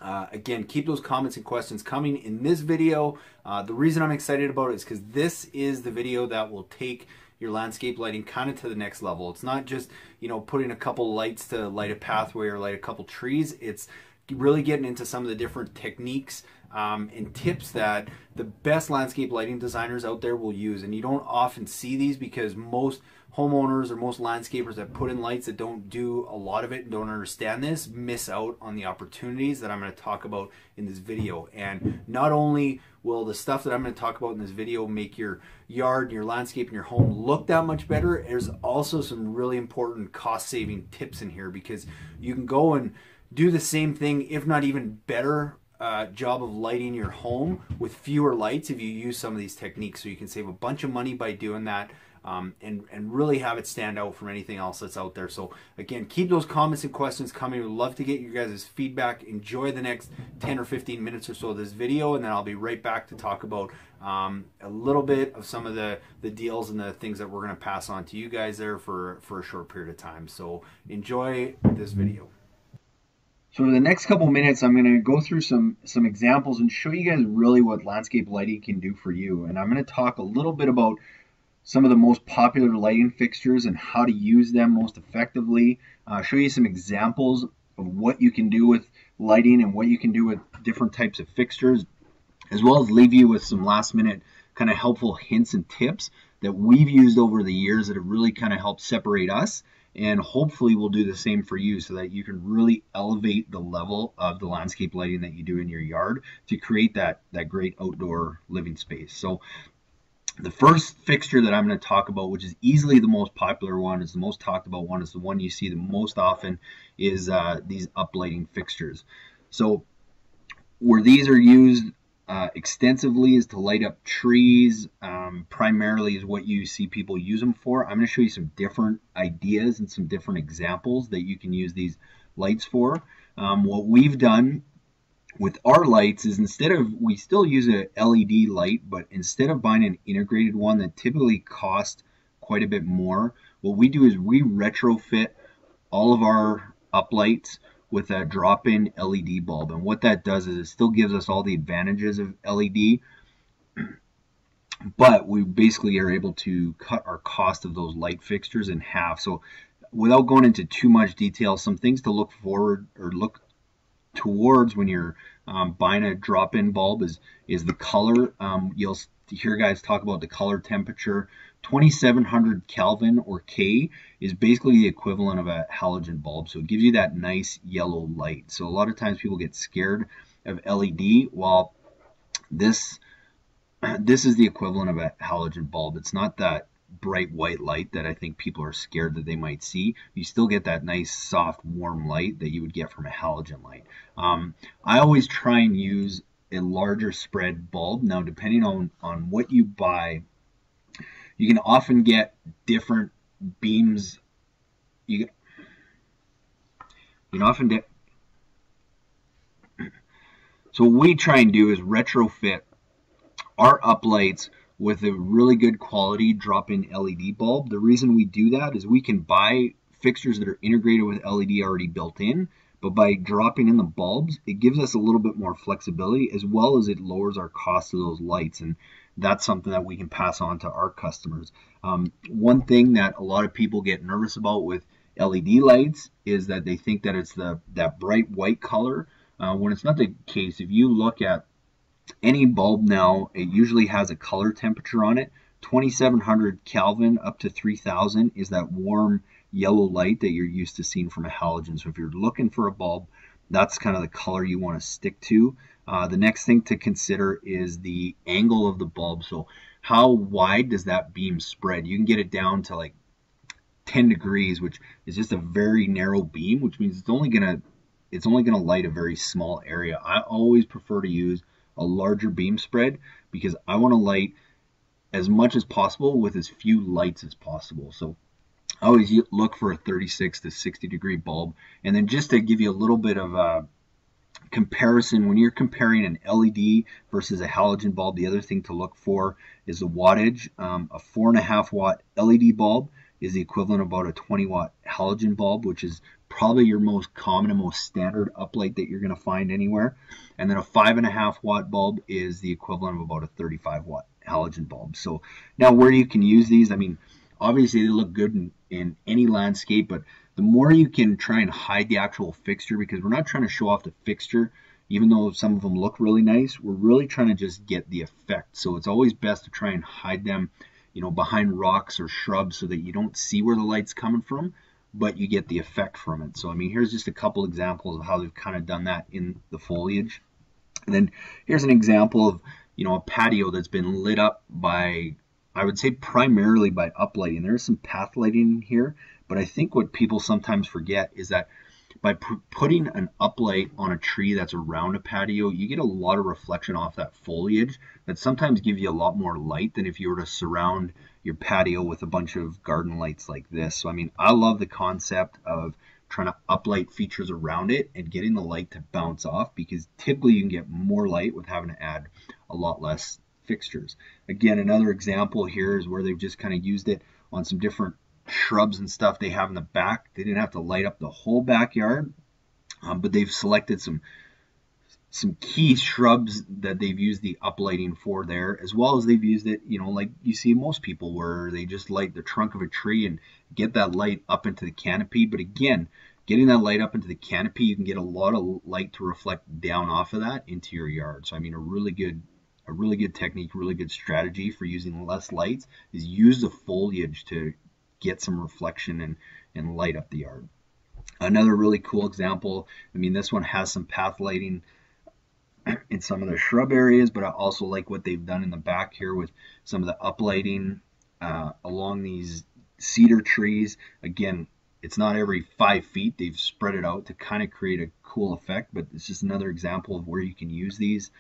again, keep those comments and questions coming in this video. The reason I'm excited about it is because this is the video that will take your landscape lighting kind of to the next level. It's not just, you know, putting a couple lights to light a pathway or light a couple trees. It's really getting into some of the different techniques and tips that the best landscape lighting designers out there will use. And you don't often see these because most homeowners or most landscapers that put in lights that don't do a lot of it and don't understand this miss out on the opportunities that I'm going to talk about in this video. And not only will the stuff that I'm going to talk about in this video make your yard, your landscape, and your home look that much better, there's also some really important cost-saving tips in here, because you can go and do the same thing, if not even better, job of lighting your home with fewer lights if you use some of these techniques. So you can save a bunch of money by doing that. And really have it stand out from anything else that's out there. So again, keep those comments and questions coming. We'd love to get you guys' feedback. Enjoy the next 10 or 15 minutes or so of this video, and then I'll be right back to talk about a little bit of some of the deals and the things that we're going to pass on to you guys there for a short period of time. So enjoy this video. So for the next couple minutes, I'm going to go through some examples and show you guys really what landscape lighting can do for you. And I'm going to talk a little bit about some of the most popular lighting fixtures and how to use them most effectively. Show you some examples of what you can do with lighting and what you can do with different types of fixtures, as well as leave you with some last minute kind of helpful hints and tips that we've used over the years that have really kind of helped separate us, and hopefully we'll do the same for you so that you can really elevate the level of the landscape lighting that you do in your yard to create that great outdoor living space. So the first fixture that I'm going to talk about, which is easily the most popular one, is the most talked about one, is the one you see the most often, is these uplighting fixtures. So where these are used extensively is to light up trees, primarily is what you see people use them for. I'm going to show you some different ideas and some different examples that you can use these lights for. What we've done with our lights is, we still use a LED light, but instead of buying an integrated one that typically costs quite a bit more, what we do is we retrofit all of our uplights with a drop-in LED bulb. And what that does is it still gives us all the advantages of LED, but we basically are able to cut our cost of those light fixtures in half. So without going into too much detail, some things to look forward or look towards when you're buying a drop-in bulb is the color. You'll hear guys talk about the color temperature. 2700 Kelvin or K is basically the equivalent of a halogen bulb, so it gives you that nice yellow light. So a lot of times people get scared of LED. Well, this is the equivalent of a halogen bulb. It's not that bright white light that I think people are scared that they might see. You still get that nice soft warm light that you would get from a halogen light. I always try and use a larger spread bulb. Now depending on what you buy, you can often get different beams. You can often get, so what we try and do is retrofit our uplights with a really good quality drop-in LED bulb. The reason we do that is we can buy fixtures that are integrated with LED already built in, but by dropping in the bulbs, it gives us a little bit more flexibility, as well as it lowers our cost of those lights, and that's something that we can pass on to our customers. One thing that a lot of people get nervous about with LED lights is that they think that it's that bright white color, when it's not the case. If you look at any bulb now, it usually has a color temperature on it. 2700 Kelvin up to 3000 is that warm yellow light that you're used to seeing from a halogen. So if you're looking for a bulb, that's kind of the color you want to stick to. The next thing to consider is the angle of the bulb. So how wide does that beam spread? You can get it down to like 10 degrees, which is just a very narrow beam, which means it's only gonna light a very small area. I always prefer to use a larger beam spread because I want to light as much as possible with as few lights as possible. So I always look for a 36 to 60 degree bulb. And then just to give you a little bit of a comparison, when you're comparing an LED versus a halogen bulb, the other thing to look for is the wattage. A 4.5 watt LED bulb is the equivalent of about a 20 watt halogen bulb, which is probably your most common and most standard uplight that you're going to find anywhere. And then a 5.5 watt bulb is the equivalent of about a 35 watt halogen bulb. So now where you can use these, I mean, obviously they look good in any landscape, but the more you can try and hide the actual fixture, because we're not trying to show off the fixture, even though some of them look really nice, we're really trying to just get the effect. So it's always best to try and hide them, you know, behind rocks or shrubs so that you don't see where the light's coming from, but you get the effect from it. So I mean, here's just a couple examples of how they've kind of done that in the foliage. And then here's an example of, you know, a patio that's been lit up by, I would say primarily by uplighting. There's some path lighting here, but I think what people sometimes forget is that by putting an uplight on a tree that's around a patio, you get a lot of reflection off that foliage that sometimes give you a lot more light than if you were to surround your patio with a bunch of garden lights like this. So I mean, I love the concept of trying to uplight features around it and getting the light to bounce off, because typically you can get more light with having to add a lot less fixtures. Again, another example here is where they've just kind of used it on some different shrubs and stuff they have in the back. They didn't have to light up the whole backyard, but they've selected some key shrubs that they've used the uplighting for there, as well as they've used it, you know, like you see most people where they just light the trunk of a tree and get that light up into the canopy. But again, getting that light up into the canopy, you can get a lot of light to reflect down off of that into your yard. So I mean, a really good technique, really good strategy for using less lights is use the foliage to get some reflection and light up the yard. Another really cool example, I mean, this one has some path lighting in some of the shrub areas, but I also like what they've done in the back here with some of the uplighting along these cedar trees. Again, it's not every 5 feet. They've spread it out to kind of create a cool effect, but it's just another example of where you can use these.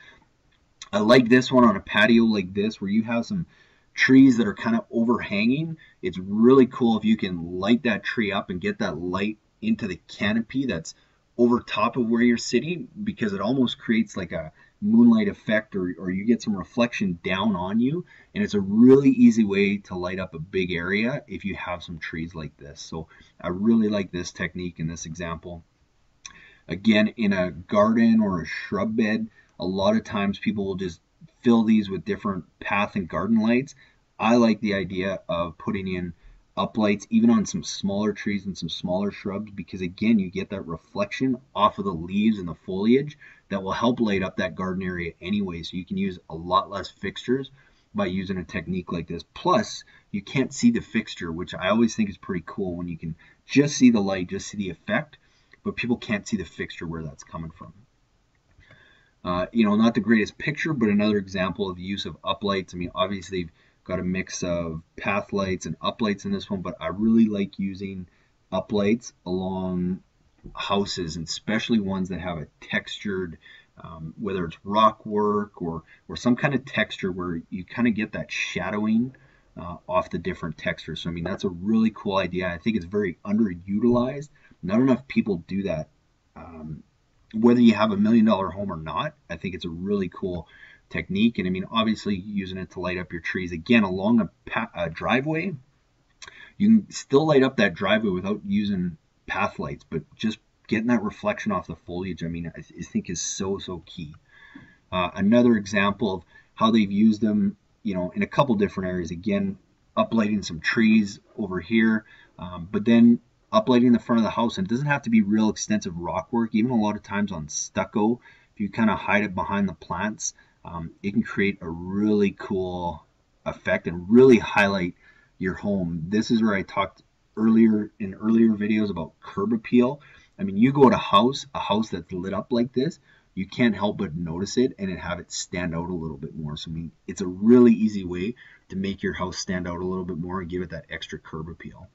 I like this one on a patio like this where you have some trees that are kind of overhanging. It's really cool if you can light that tree up and get that light into the canopy that's over top of where you're sitting, because it almost creates like a moonlight effect, or you get some reflection down on you, and it's a really easy way to light up a big area if you have some trees like this. So I really like this technique in this example. Again, in a garden or a shrub bed, a lot of times people will just fill these with different path and garden lights. I like the idea of putting in uplights even on some smaller trees and some smaller shrubs, because again, you get that reflection off of the leaves and the foliage that will help light up that garden area anyway. So you can use a lot less fixtures by using a technique like this. Plus, you can't see the fixture, which I always think is pretty cool when you can just see the light, just see the effect, but people can't see the fixture where that's coming from. You know, not the greatest picture, but another example of the use of uplights. I mean, obviously, they've got a mix of path lights and uplights in this one, but I really like using uplights along houses, and especially ones that have a textured, whether it's rock work or some kind of texture where you kind of get that shadowing off the different textures. So, I mean, that's a really cool idea. I think it's very underutilized. Not enough people do that. Whether you have $1 million home or not, I think it's a really cool technique. And I mean, obviously using it to light up your trees, again, along a driveway, you can still light up that driveway without using path lights, but just getting that reflection off the foliage, I mean, I think is so key. Another example of how they've used them, you know, in a couple different areas. Again, uplighting some trees over here, but then uplighting the front of the house. And it doesn't have to be real extensive rock work. Even a lot of times on stucco, if you kind of hide it behind the plants, it can create a really cool effect and really highlight your home. This is where I talked earlier videos about curb appeal. I mean, you go to a house that's lit up like this, you can't help but notice it and have it stand out a little bit more. So I mean, it's a really easy way to make your house stand out a little bit more and give it that extra curb appeal.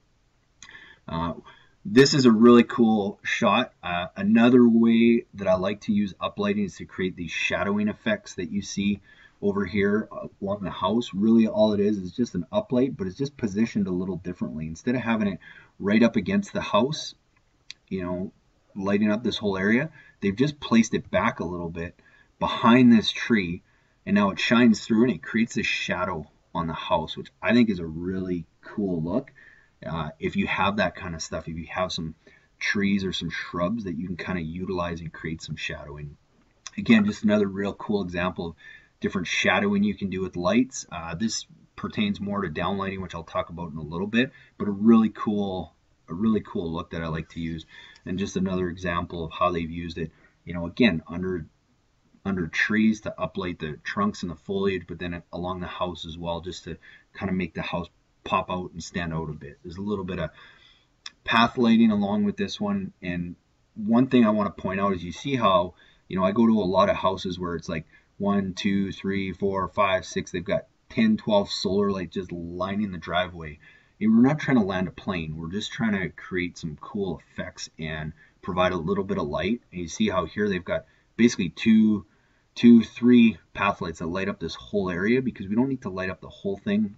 This is a really cool shot. Another way that I like to use uplighting is to create these shadowing effects that you see over here along the house. Really all it is just an uplight, but it's just positioned a little differently. Instead of having it right up against the house, you know, lighting up this whole area, they've just placed it back a little bit behind this tree, and now it shines through and it creates this shadow on the house, which I think is a really cool look. If you have that kind of stuff, if you have some trees or some shrubs that you can kind of utilize and create some shadowing. Again, just another real cool example of different shadowing you can do with lights. This pertains more to downlighting, which I'll talk about in a little bit, but a really cool look that I like to use. And just another example of how they've used it, you know, again, under trees to uplight the trunks and the foliage, but then along the house as well, just to kind of make the house pop out and stand out a bit. There's a little bit of path lighting along with this one. And one thing I want to point out is you see how, you know, I go to a lot of houses where it's like 1, 2, 3, 4, 5, 6, they've got 10, 12 solar lights just lining the driveway. And we're not trying to land a plane. We're just trying to create some cool effects and provide a little bit of light. And you see how here they've got basically two, 3 path lights that light up this whole area, because we don't need to light up the whole thing.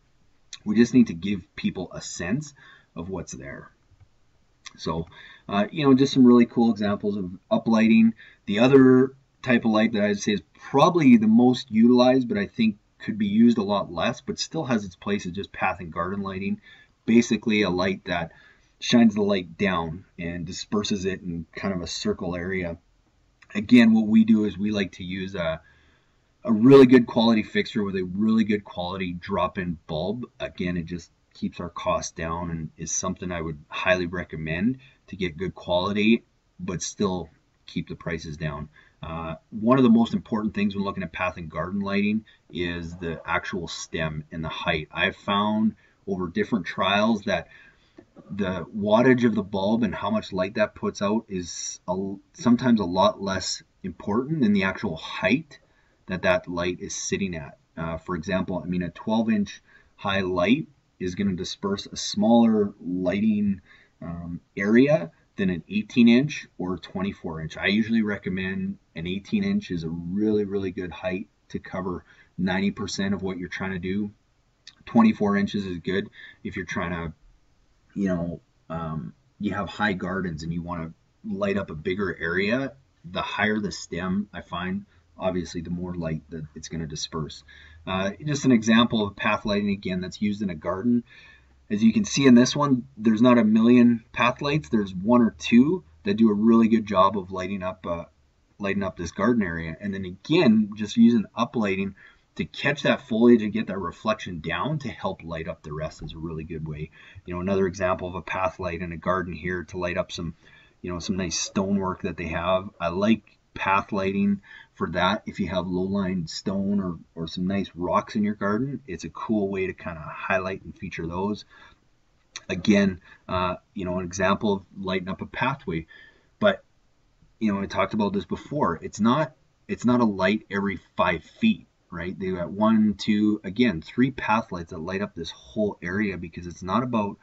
We just need to give people a sense of what's there. So, you know, just some really cool examples of uplighting. The other type of light that I'd say is probably the most utilized, but I think could be used a lot less, but still has its place, is just path and garden lighting. Basically a light that shines the light down and disperses it in kind of a circle area. Again, what we do is we like to use a really good quality fixture with a really good quality drop-in bulb. Again, it just keeps our costs down and is something I would highly recommend to get good quality, but still keep the prices down. One of the most important things when looking at path and garden lighting is the actual stem and the height. I've found over different trials that the wattage of the bulb and how much light that puts out is sometimes a lot less important than the actual height that light is sitting at. For example, I mean, a 12-inch high light is going to disperse a smaller lighting area than an 18-inch or 24-inch. I usually recommend an 18-inch is a really, really good height to cover 90% of what you're trying to do. 24 inches is good if you're trying to, you know, you have high gardens and you want to light up a bigger area. The higher the stem, I find, obviously the more light that it's going to disperse. Just an example of path lighting again that's used in a garden. As you can see in this one, there's not a million path lights. There's 1 or 2 that do a really good job of lighting up this garden area. And then again, just using uplighting to catch that foliage and get that reflection down to help light up the rest is a really good way. You know, another example of a path light in a garden here to light up some, you know, some nice stonework that they have. I like path lighting for that. If you have low-lying stone or some nice rocks in your garden, it's a cool way to kind of highlight and feature those. Again, you know, an example of lighting up a pathway. But, you know, I talked about this before. It's not a light every 5 feet, right? They got 1, 2, again, 3 path lights that light up this whole area, because it's not about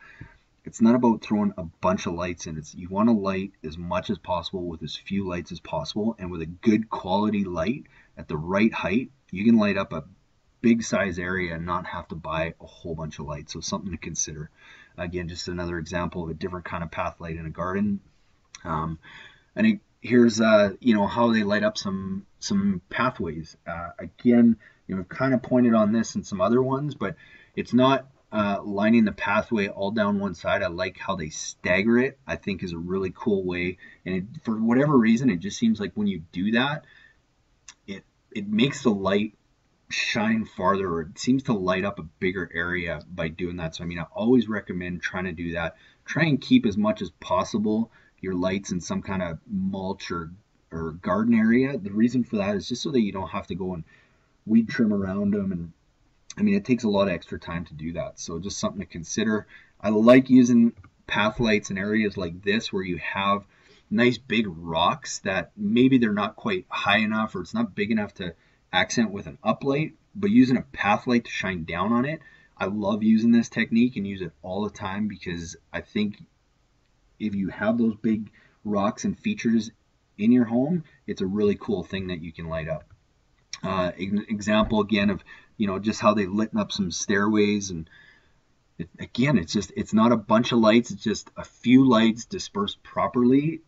throwing a bunch of lights in. You want to light as much as possible with as few lights as possible, and with a good quality light at the right height, you can light up a big size area and not have to buy a whole bunch of lights. So something to consider. Again, just another example of a different kind of path light in a garden. Here's you know, how they light up some pathways. Again, you know, I've kind of pointed on this and some other ones, but it's not lining the pathway all down one side. I like how they stagger it. I think is a really cool way, and for whatever reason, it just seems like when you do that, it makes the light shine farther, or it seems to light up a bigger area by doing that. So I mean, I always recommend trying to do that. Try and keep as much as possible your lights in some kind of mulch or garden area. The reason for that is just so that you don't have to go and weed trim around them, and I mean, it takes a lot of extra time to do that. So just something to consider. I like using path lights in areas like this where you have nice big rocks that maybe they're not quite high enough, or it's not big enough to accent with an uplight, but using a path light to shine down on it. I love using this technique and use it all the time, because I think if you have those big rocks and features in your home, it's a really cool thing that you can light up. Example again of, just how they lit up some stairways. And again, it's not a bunch of lights, it's just a few lights dispersed properly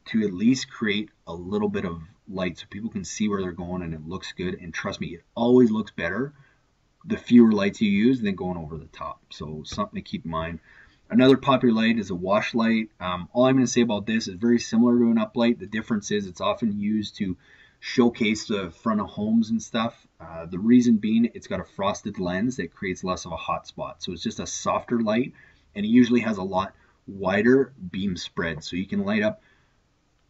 to at least create a little bit of light so people can see where they're going and it looks good. And trust me, it always looks better the fewer lights you use than going over the top. So something to keep in mind. Another popular light is a wash light. All I'm going to say about this is very similar to an uplight. The difference is it's often used to showcase the front of homes and stuff. The reason being, it's got a frosted lens that creates less of a hot spot. So it's just a softer light, and it usually has a lot wider beam spread. So you can light up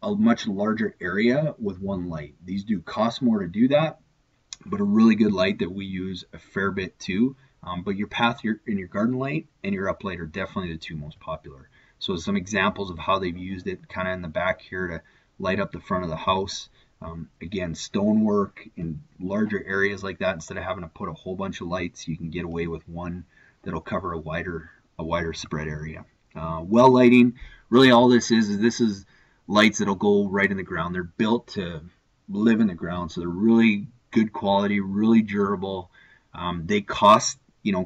a much larger area with one light. These do cost more to do that, but a really good light that we use a fair bit too. But your path in your garden light and your uplight are definitely the two most popular. So some examples of how they've used it kind of in the back here to light up the front of the house. Again, stonework in larger areas like that, instead of having to put a whole bunch of lights, you can get away with one that'll cover a wider spread area. Well lighting, really all this is lights that'll go right in the ground. They're built to live in the ground, so they're really good quality, really durable. They cost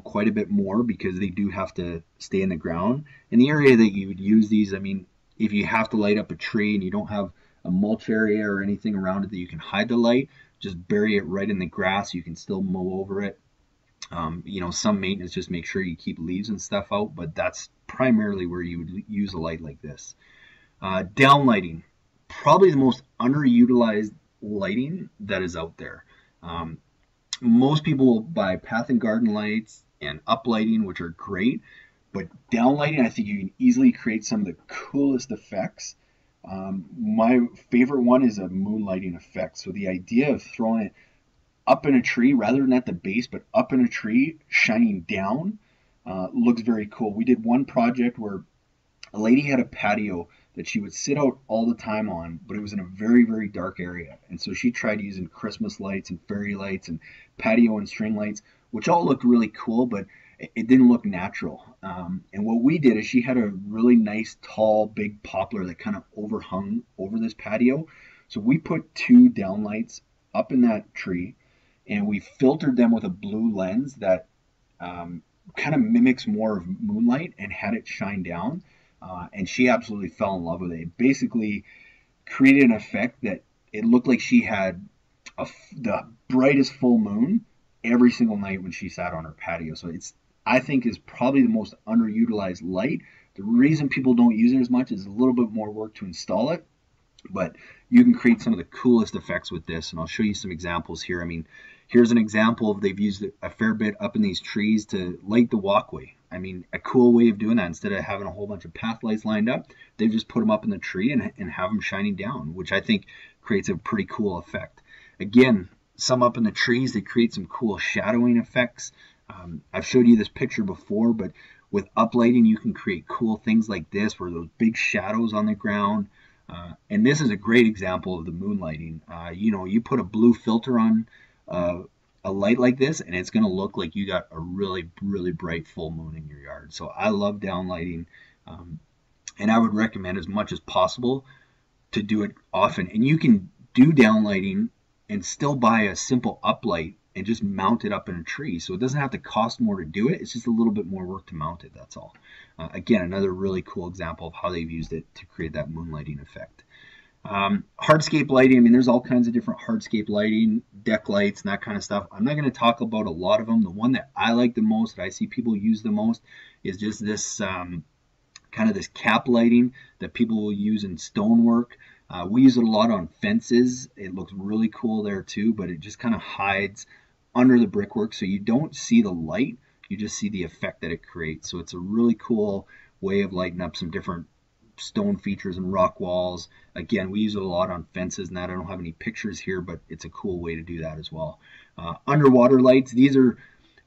quite a bit more because they do have to stay in the ground. In the area that you would use these, I mean, if you have to light up a tree and you don't have a mulch area or anything around it that you can hide the light, just bury it right in the grass. You can still mow over it. Some maintenance, just make sure you keep leaves and stuff out, but that's primarily where you would use a light like this. Down lighting, probably the most underutilized lighting that is out there. Most people will buy path and garden lights and up lighting, which are great, but down lighting, I think you can easily create some of the coolest effects. My favorite one is a moonlighting effect. So the idea of throwing it up in a tree rather than at the base, but up in a tree, shining down, looks very cool. We did one project where a lady had a patio that she would sit out all the time on, but it was in a very, very dark area. And so she tried using Christmas lights and fairy lights and patio and string lights, which all looked really cool, but it didn't look natural. And what we did is she had a really nice, tall, big poplar that kind of overhung over this patio. So we put two down lights up in that tree, and we filtered them with a blue lens that kind of mimics more of moonlight and had it shine down. And she absolutely fell in love with it. It basically created an effect that it looked like she had the brightest full moon every single night when she sat on her patio. So I think is probably the most underutilized light. The reason people don't use it as much is a little bit more work to install it, but you can create some of the coolest effects with this, and I'll show you some examples here. I mean, here's an example of they've used it a fair bit up in these trees to light the walkway. I mean, a cool way of doing that, instead of having a whole bunch of path lights lined up, they've just put them up in the tree and have them shining down, which I think creates a pretty cool effect. Again, some up in the trees, they create some cool shadowing effects. I've showed you this picture before, but with uplighting, you can create cool things like this, where those big shadows on the ground. And this is a great example of the moonlighting. You put a blue filter on a light like this, and it's going to look like you got a really, really bright full moon in your yard. So I love downlighting, and I would recommend as much as possible to do it often. And you can do downlighting and still buy a simple uplight and just mount it up in a tree. So it doesn't have to cost more to do it. It's just a little bit more work to mount it, that's all. Again, another really cool example of how they've used it to create that moonlighting effect. Hardscape lighting, I mean, there's all kinds of different hardscape lighting, deck lights, and that kind of stuff. I'm not going to talk about a lot of them. The one that I like the most, that I see people use the most, is just this kind of this cap lighting that people will use in stonework. We use it a lot on fences. It looks really cool there too, but it just kind of hides under the brickwork, so you don't see the light, you just see the effect that it creates. So it's a really cool way of lighting up some different stone features and rock walls. Again, we use it a lot on fences and that. I don't have any pictures here, but it's a cool way to do that as well. Underwater lights, these are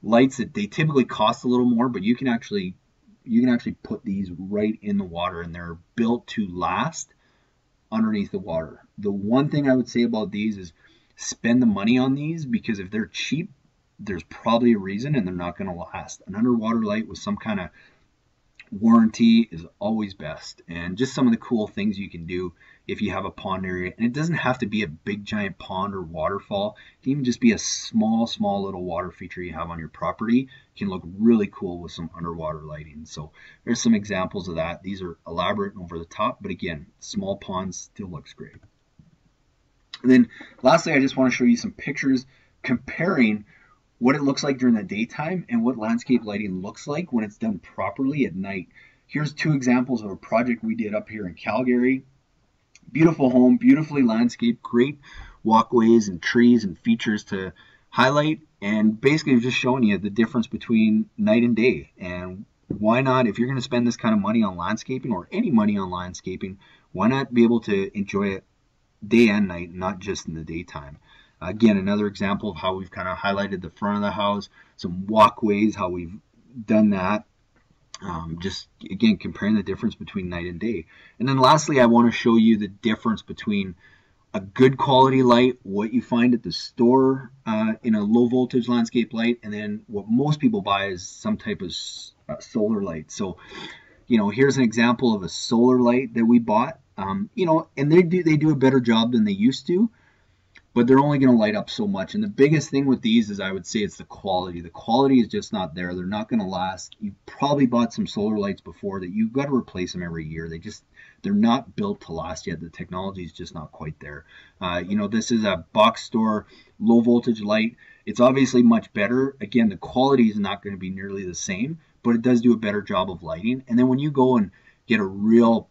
lights that they typically cost a little more, but you can actually put these right in the water, and they're built to last underneath the water. The one thing I would say about these is spend the money on these, because if they're cheap, there's probably a reason, and they're not going to last. An underwater light with some kind of warranty is always best. And just some of the cool things you can do if you have a pond area. And it doesn't have to be a big giant pond or waterfall. It can even just be a small little water feature you have on your property. It can look really cool with some underwater lighting. So there's some examples of that. These are elaborate and over the top, but again, small ponds still looks great. And then lastly, I just want to show you some pictures comparing what it looks like during the daytime and what landscape lighting looks like when it's done properly at night. Here's two examples of a project we did up here in Calgary. Beautiful home, beautifully landscaped, great walkways and trees and features to highlight, and basically just showing you the difference between night and day. And why not, if you're going to spend this kind of money on landscaping or any money on landscaping, why not be able to enjoy it day and night, not just in the daytime? Again, another example of how we've kind of highlighted the front of the house, some walkways, how we've done that. Just again, comparing the difference between night and day. And then lastly, I want to show you the difference between a good quality light, what you find at the store in a low voltage landscape light, and then what most people buy is some type of solar light. So, here's an example of a solar light that we bought. And they do a better job than they used to, but they're only going to light up so much. And the biggest thing with these is, I would say, it's the quality. The quality is just not there. They're not going to last. You probably bought some solar lights before that you've got to replace them every year. They're not built to last yet. The technology is just not quite there. This is a box store low voltage light. It's obviously much better. Again, the quality is not going to be nearly the same, but it does do a better job of lighting. And then when you go and get a real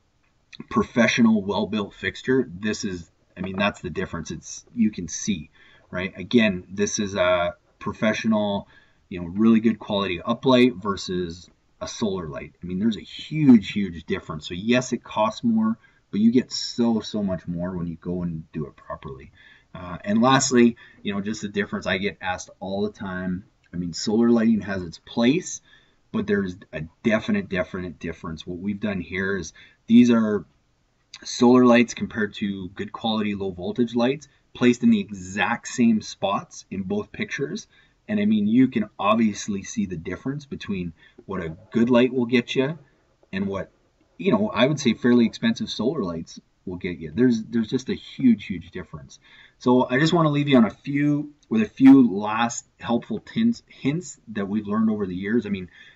professional, well-built fixture, that's the difference. You can see, right? Again, this is a professional, really good quality uplight versus a solar light. There's a huge difference. So yes, it costs more, but you get so much more when you go and do it properly. And lastly, just the difference I get asked all the time. Solar lighting has its place, but there's a definite difference. What we've done here is, these are solar lights compared to good quality low voltage lights placed in the exact same spots in both pictures. And you can obviously see the difference between what a good light will get you and what, I would say fairly expensive solar lights will get you. There's just a huge difference. So I just want to leave you on a few last helpful hints that we've learned over the years.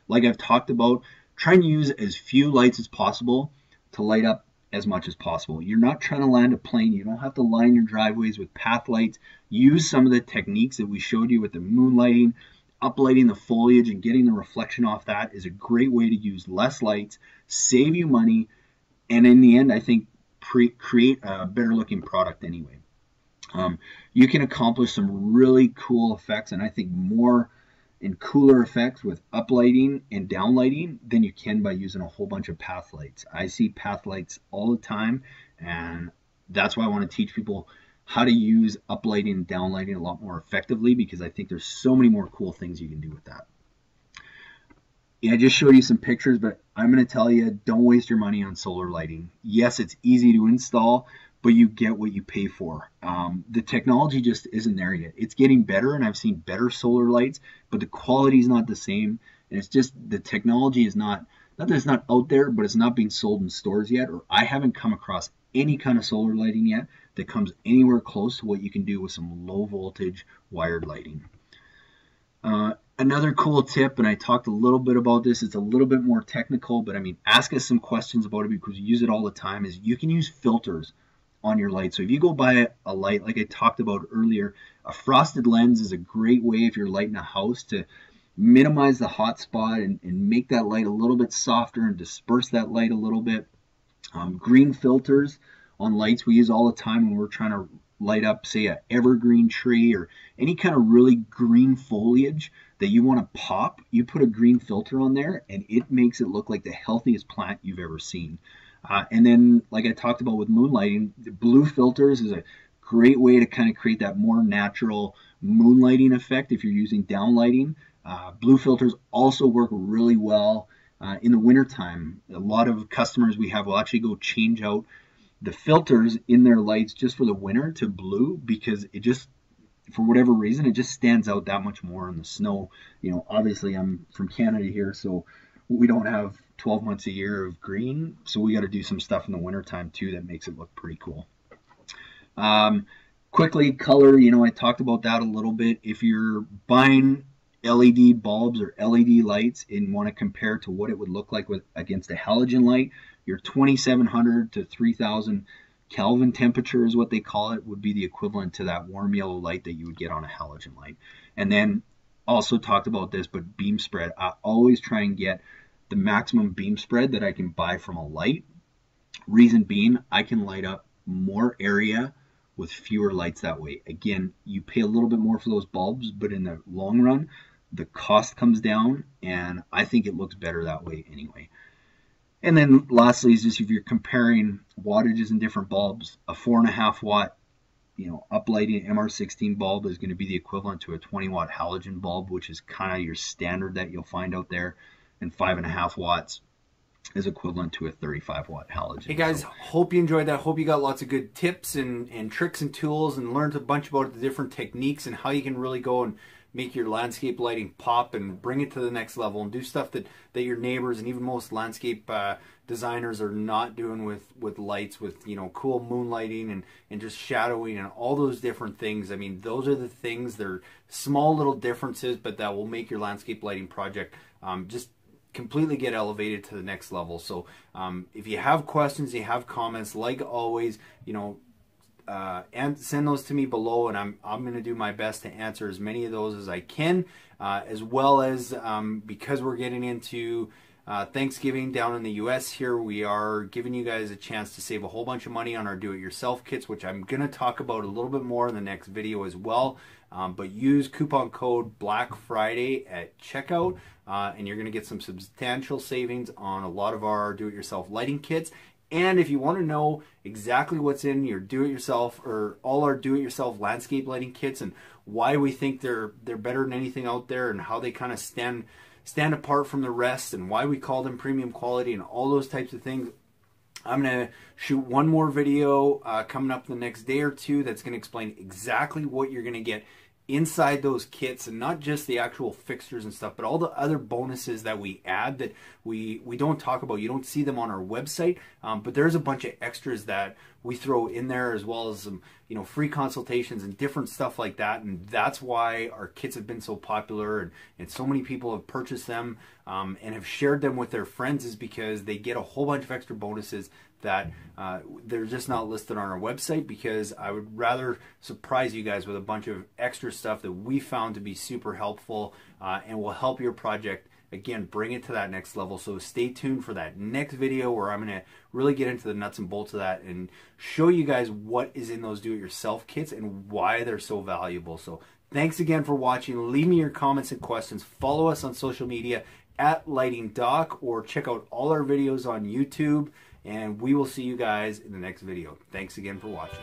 Like I've talked about, try and use as few lights as possible to light up as much as possible. You're not trying to land a plane. You don't have to line your driveways with path lights. Use some of the techniques that we showed you with the moonlighting. Uplighting the foliage and getting the reflection off that is a great way to use less lights, save you money, and in the end, I think create a better looking product anyway. You can accomplish some really cool effects, and I think more and cooler effects with uplighting and downlighting than you can by using a whole bunch of path lights. I see path lights all the time, and that's why I want to teach people how to use uplighting and downlighting a lot more effectively, because I think there's so many more cool things you can do with that. I just showed you some pictures, but I'm going to tell you, don't waste your money on solar lighting. Yes, it's easy to install, but you get what you pay for. The technology just isn't there yet. It's getting better, and I've seen better solar lights, but the quality is not the same. And it's just, the technology is not that it's not out there, but it's not being sold in stores yet, or I haven't come across any kind of solar lighting yet that comes anywhere close to what you can do with some low voltage wired lighting. Another cool tip, and I talked a little bit about this, it's a little bit more technical, but ask us some questions about it because we use it all the time, is you can use filters on your light. So if you go buy a light, like I talked about earlier, a frosted lens is a great way if you're lighting a house to minimize the hot spot and make that light a little bit softer and disperse that light a little bit. Green filters on lights we use all the time when we're trying to light up, say, an evergreen tree or any kind of really green foliage that you want to pop. You put a green filter on there and it makes it look like the healthiest plant you've ever seen. And then, like I talked about with moonlighting, the blue filters is a great way to kind of create that more natural moonlighting effect if you're using downlighting. Blue filters also work really well in the wintertime. A lot of customers we have will actually go change out the filters in their lights just for the winter to blue, because it just, for whatever reason, it just stands out that much more in the snow. Obviously I'm from Canada here, so we don't have 12 months a year of green, so we got to do some stuff in the wintertime too that makes it look pretty cool. Quickly, color, I talked about that a little bit. If you're buying LED bulbs or LED lights and want to compare to what it would look like against a halogen light, your 2700 to 3000 Kelvin temperature is what they call it, would be the equivalent to that warm yellow light that you would get on a halogen light. And then also talked about this, but beam spread, I always try and get the maximum beam spread that I can buy from a light. Reason being, I can light up more area with fewer lights that way. Again, you pay a little bit more for those bulbs, but in the long run, the cost comes down, and I think it looks better that way anyway. And then lastly is just if you're comparing wattages in different bulbs, a 4.5 watt, uplighting MR16 bulb is going to be the equivalent to a 20 watt halogen bulb, which is kind of your standard that you'll find out there. And 5.5 watts is equivalent to a 35 watt halogen. Hey guys, hope you enjoyed that. Hope you got lots of good tips and tricks and tools and learned a bunch about the different techniques and how you can really go and make your landscape lighting pop and bring it to the next level and do stuff that your neighbors and even most landscape designers are not doing with lights, with cool moonlighting and just shadowing and all those different things. I mean, those are the things, they're small little differences, but that will make your landscape lighting project just completely get elevated to the next level. So if you have questions, you have comments, like always, and send those to me below, and I'm going to do my best to answer as many of those as I can, as well as because we're getting into Thanksgiving down in the US here, we are giving you guys a chance to save a whole bunch of money on our do-it-yourself kits, which I'm going to talk about a little bit more in the next video as well. But use coupon code Black Friday at checkout, and you're going to get some substantial savings on a lot of our do-it-yourself lighting kits. And if you want to know exactly what's in your do-it-yourself or all our do-it-yourself landscape lighting kits and why we think they're better than anything out there and how they kind of stand apart from the rest and why we call them premium quality and all those types of things, I'm going to shoot one more video coming up the next day or two that's going to explain exactly what you're going to get inside those kits, and not just the actual fixtures and stuff, but all the other bonuses that we add that we don't talk about. You don't see them on our website, but there's a bunch of extras that we throw in there, as well as some free consultations and different stuff like that. And that's why our kits have been so popular and so many people have purchased them and have shared them with their friends, is because they get a whole bunch of extra bonuses that they're just not listed on our website, because I would rather surprise you guys with a bunch of extra stuff that we found to be super helpful and will help your project, again, bring it to that next level. So stay tuned for that next video where I'm going to really get into the nuts and bolts of that and show you guys what is in those do-it-yourself kits and why they're so valuable. So thanks again for watching. Leave me your comments and questions. Follow us on social media at Lighting Doc, or check out all our videos on YouTube. And we will see you guys in the next video. Thanks again for watching.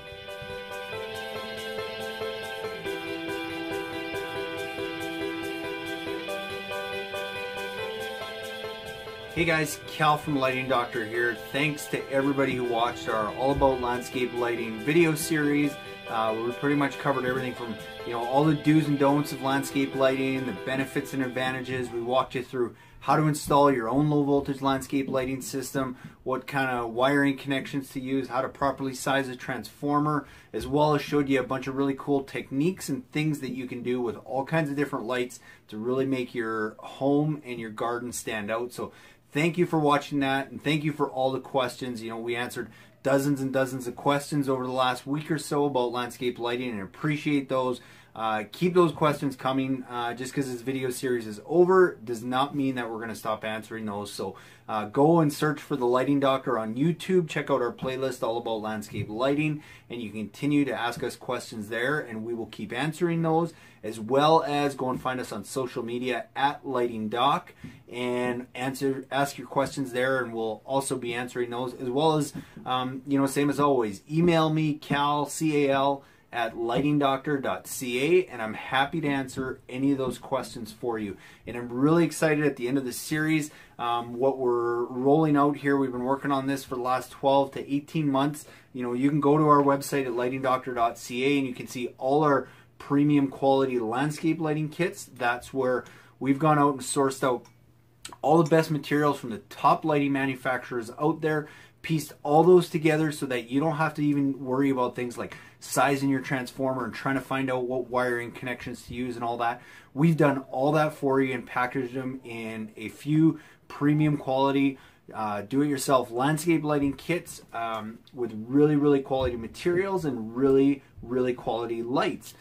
Hey guys, Cal from Lighting Doctor here. Thanks to everybody who watched our All About Landscape Lighting video series. We pretty much covered everything from all the do's and don'ts of landscape lighting, the benefits and advantages. We walked you through how to install your own low voltage landscape lighting system, what kind of wiring connections to use, how to properly size a transformer, as well as showed you a bunch of really cool techniques and things that you can do with all kinds of different lights to really make your home and your garden stand out. So thank you for watching that, and thank you for all the questions. We answered dozens and dozens of questions over the last week or so about landscape lighting, and appreciate those. Keep those questions coming. Just because this video series is over does not mean that we're going to stop answering those. So go and search for The Lighting Doctor on YouTube. Check out our playlist all about landscape lighting, and you can continue to ask us questions there, and we will keep answering those, as well as go and find us on social media at Lighting Doc and ask your questions there, and we'll also be answering those, as well as same as always, email me, Cal, C-A-L, at lightingdoctor.ca, and I'm happy to answer any of those questions for you. And I'm really excited at the end of this series, what we're rolling out here. We've been working on this for the last 12 to 18 months. You can go to our website at lightingdoctor.ca and you can see all our premium quality landscape lighting kits. That's where we've gone out and sourced out all the best materials from the top lighting manufacturers out there, pieced all those together so that you don't have to even worry about things like sizing your transformer and trying to find out what wiring connections to use and all that. We've done all that for you and packaged them in a few premium quality do-it-yourself landscape lighting kits with really quality materials and really quality lights.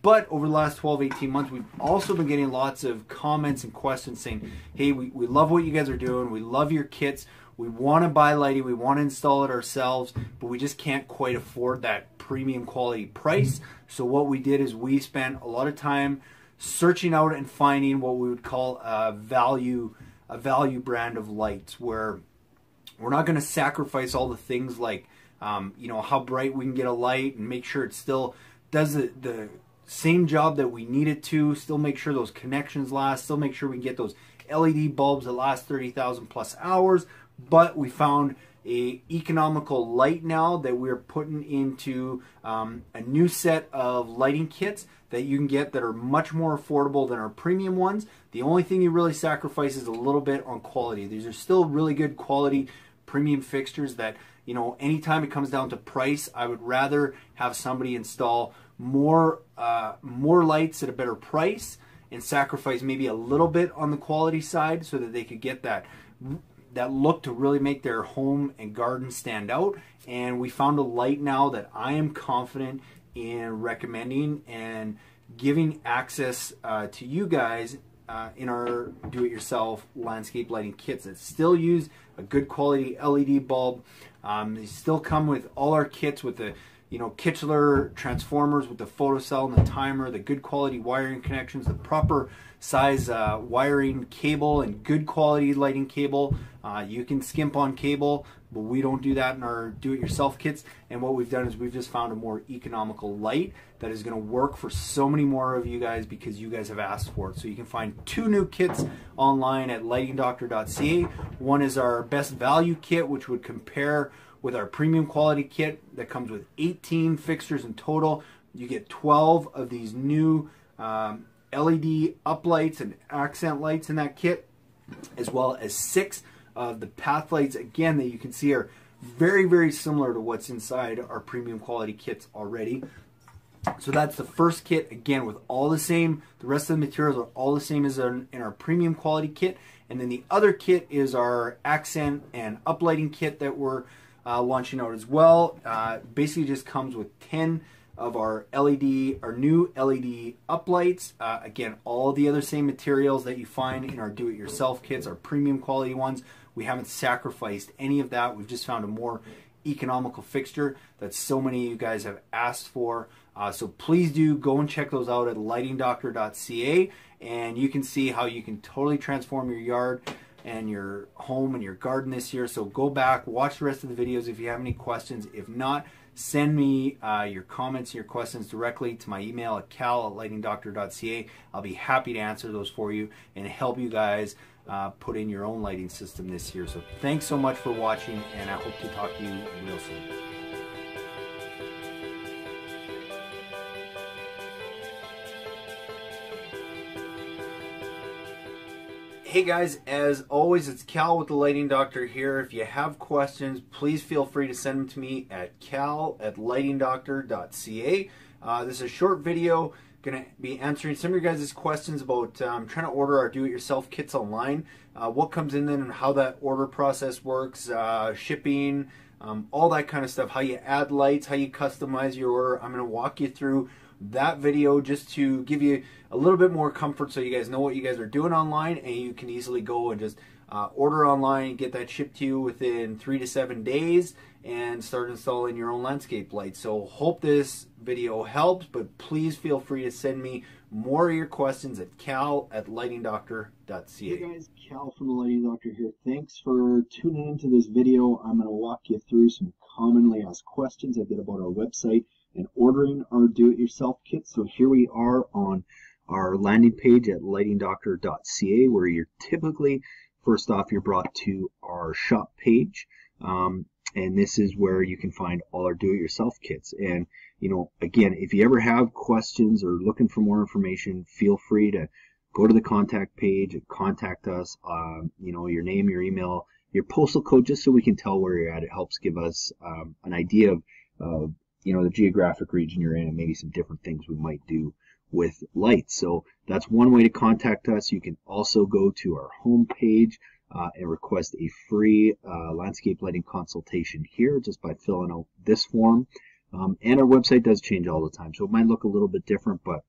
But over the last 12-18 months, we've also been getting lots of comments and questions saying, hey, we love what you guys are doing, we love your kits, we want to buy lighting, we want to install it ourselves, but we just can't quite afford that premium quality price. So what we did is we spent a lot of time searching out and finding what we would call a value brand of lights, where we're not going to sacrifice all the things like you know, how bright we can get a light and make sure it still does the same job that we need it to, still make sure those connections last, still make sure we can get those LED bulbs that last 30,000 plus hours. But we found a economical light now that we're putting into a new set of lighting kits that you can get that are much more affordable than our premium ones. The only thing you really sacrifice is a little bit on quality. These are still really good quality premium fixtures that, you know, anytime it comes down to price, I would rather have somebody install more lights at a better price and sacrifice maybe a little bit on the quality side so that they could get that look to really make their home and garden stand out. And we found a light now that I am confident in recommending and giving access to you guys in our do-it-yourself landscape lighting kits that still use a good quality LED bulb. They still come with all our kits with the, you know, Kichler transformers with the photocell and the timer, the good quality wiring connections, the proper size wiring cable and good quality lighting cable. You can skimp on cable, but we don't do that in our do-it-yourself kits. And what we've done is we've just found a more economical light that is going to work for so many more of you guys because you guys have asked for it. So you can find 2 new kits online at lightingdoctor.ca. One is our best value kit, which would compare with our premium quality kit that comes with 18 fixtures in total. You get 12 of these new LED uplights and accent lights in that kit, as well as 6 of the path lights, again, that you can see are very similar to what's inside our premium quality kits already. So that's the first kit, again, with all the same, the rest of the materials are all the same as in our premium quality kit. And then the other kit is our accent and uplighting kit that we're launching out as well. Basically just comes with 10 of our new LED uplights. Again, all the other same materials that you find in our do-it-yourself kits, our premium quality ones. We haven't sacrificed any of that. We've just found a more economical fixture that so many of you guys have asked for. So please do go and check those out at lightingdoctor.ca, and you can see how you can totally transform your yard and your home and your garden this year. So go back, watch the rest of the videos if you have any questions. If not, send me your comments and your questions directly to my email at cal@lightingdoctor.ca. I'll be happy to answer those for you and help you guys put in your own lighting system this year. So thanks so much for watching, and I hope to talk to you real soon. Hey guys, as always, it's Cal with the Lighting Doctor here. If you have questions, please feel free to send them to me at cal@lightingdoctor.ca. This is a short video, going to be answering some of your guys' questions about trying to order our do-it-yourself kits online, what comes in them and how that order process works, shipping, all that kind of stuff, how you add lights, how you customize your order. I'm going to walk you through that video just to give you a little bit more comfort so you guys know what you guys are doing online, and you can easily go and just order online, get that shipped to you within 3 to 7 days, and start installing your own landscape lights. So hope this video helps, but please feel free to send me more of your questions at cal@lightingdoctor.ca. Hey guys, Cal from the Lighting Doctor here. Thanks for tuning into this video. I'm going to walk you through some commonly asked questions I get about our website and ordering our do-it-yourself kits. So here we are on our landing page at lightingdoctor.ca, where you're typically, first off, you're brought to our shop page. And this is where you can find all our do-it-yourself kits. And, you know, again, if you ever have questions or looking for more information, feel free to go to the contact page and contact us. Your name, your email, your postal code, just so we can tell where you're at. It helps give us an idea of the geographic region you're in, and maybe some different things we might do with lights. So that's one way to contact us. You can also go to our home page and request a free landscape lighting consultation here just by filling out this form. And our website does change all the time, so it might look a little bit different, but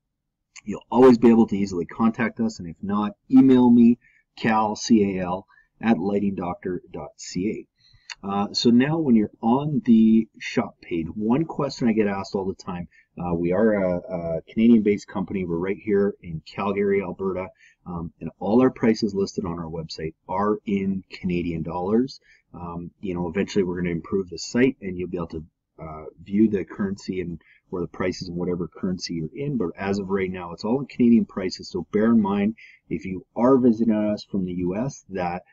you'll always be able to easily contact us. And if not, email me, Cal, C-A-L, at lightingdoctor.ca. So now when you're on the shop page, one question I get asked all the time, we are a Canadian-based company. We're right here in Calgary, Alberta, and all our prices listed on our website are in Canadian dollars. Eventually we're going to improve the site, and you'll be able to view the currency and or the prices in whatever currency you're in. But as of right now, it's all in Canadian prices. So bear in mind, if you are visiting us from the US, that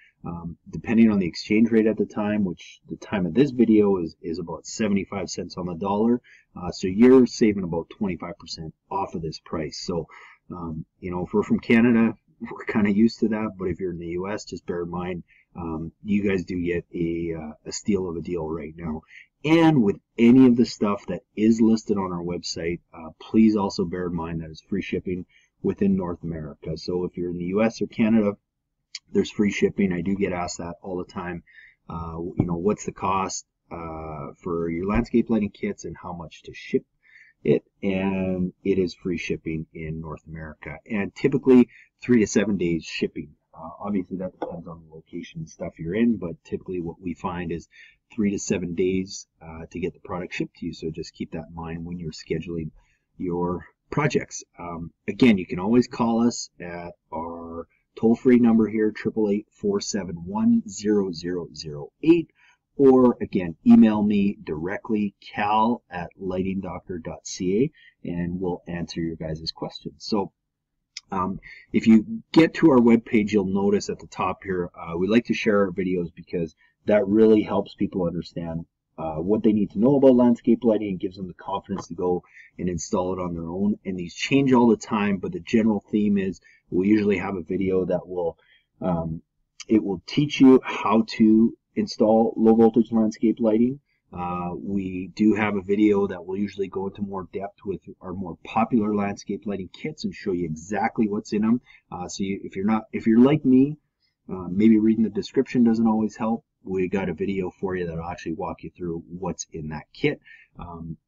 depending on the exchange rate at the time, which the time of this video is about 75 cents on the dollar, so you're saving about 25% off of this price. So if we're from Canada, we're kind of used to that, but if you're in the US, just bear in mind, you guys do get a steal of a deal right now. And with any of the stuff that is listed on our website, please also bear in mind that it's free shipping within North America. So if you're in the US or Canada, there's free shipping. I do get asked that all the time. What's the cost for your landscape lighting kits and how much to ship it? And it is free shipping in North America, and typically 3 to 7 days shipping. Obviously that depends on the location and stuff you're in, but typically what we find is 3 to 7 days to get the product shipped to you. So just keep that in mind when you're scheduling your projects. Again, you can always call us at our toll-free number here, 888-471-0008, or again, email me directly, cal at lightingdoctor.ca, and we'll answer your guys' questions. So if you get to our webpage, you'll notice at the top here, we like to share our videos because that really helps people understand what they need to know about landscape lighting and gives them the confidence to go and install it on their own. And these change all the time, but the general theme is we usually have a video that will teach you how to install low voltage landscape lighting. We do have a video that will usually go into more depth with our more popular landscape lighting kits and show you exactly what's in them. If you're like me, maybe reading the description doesn't always help. We got a video for you that'll actually walk you through what's in that kit.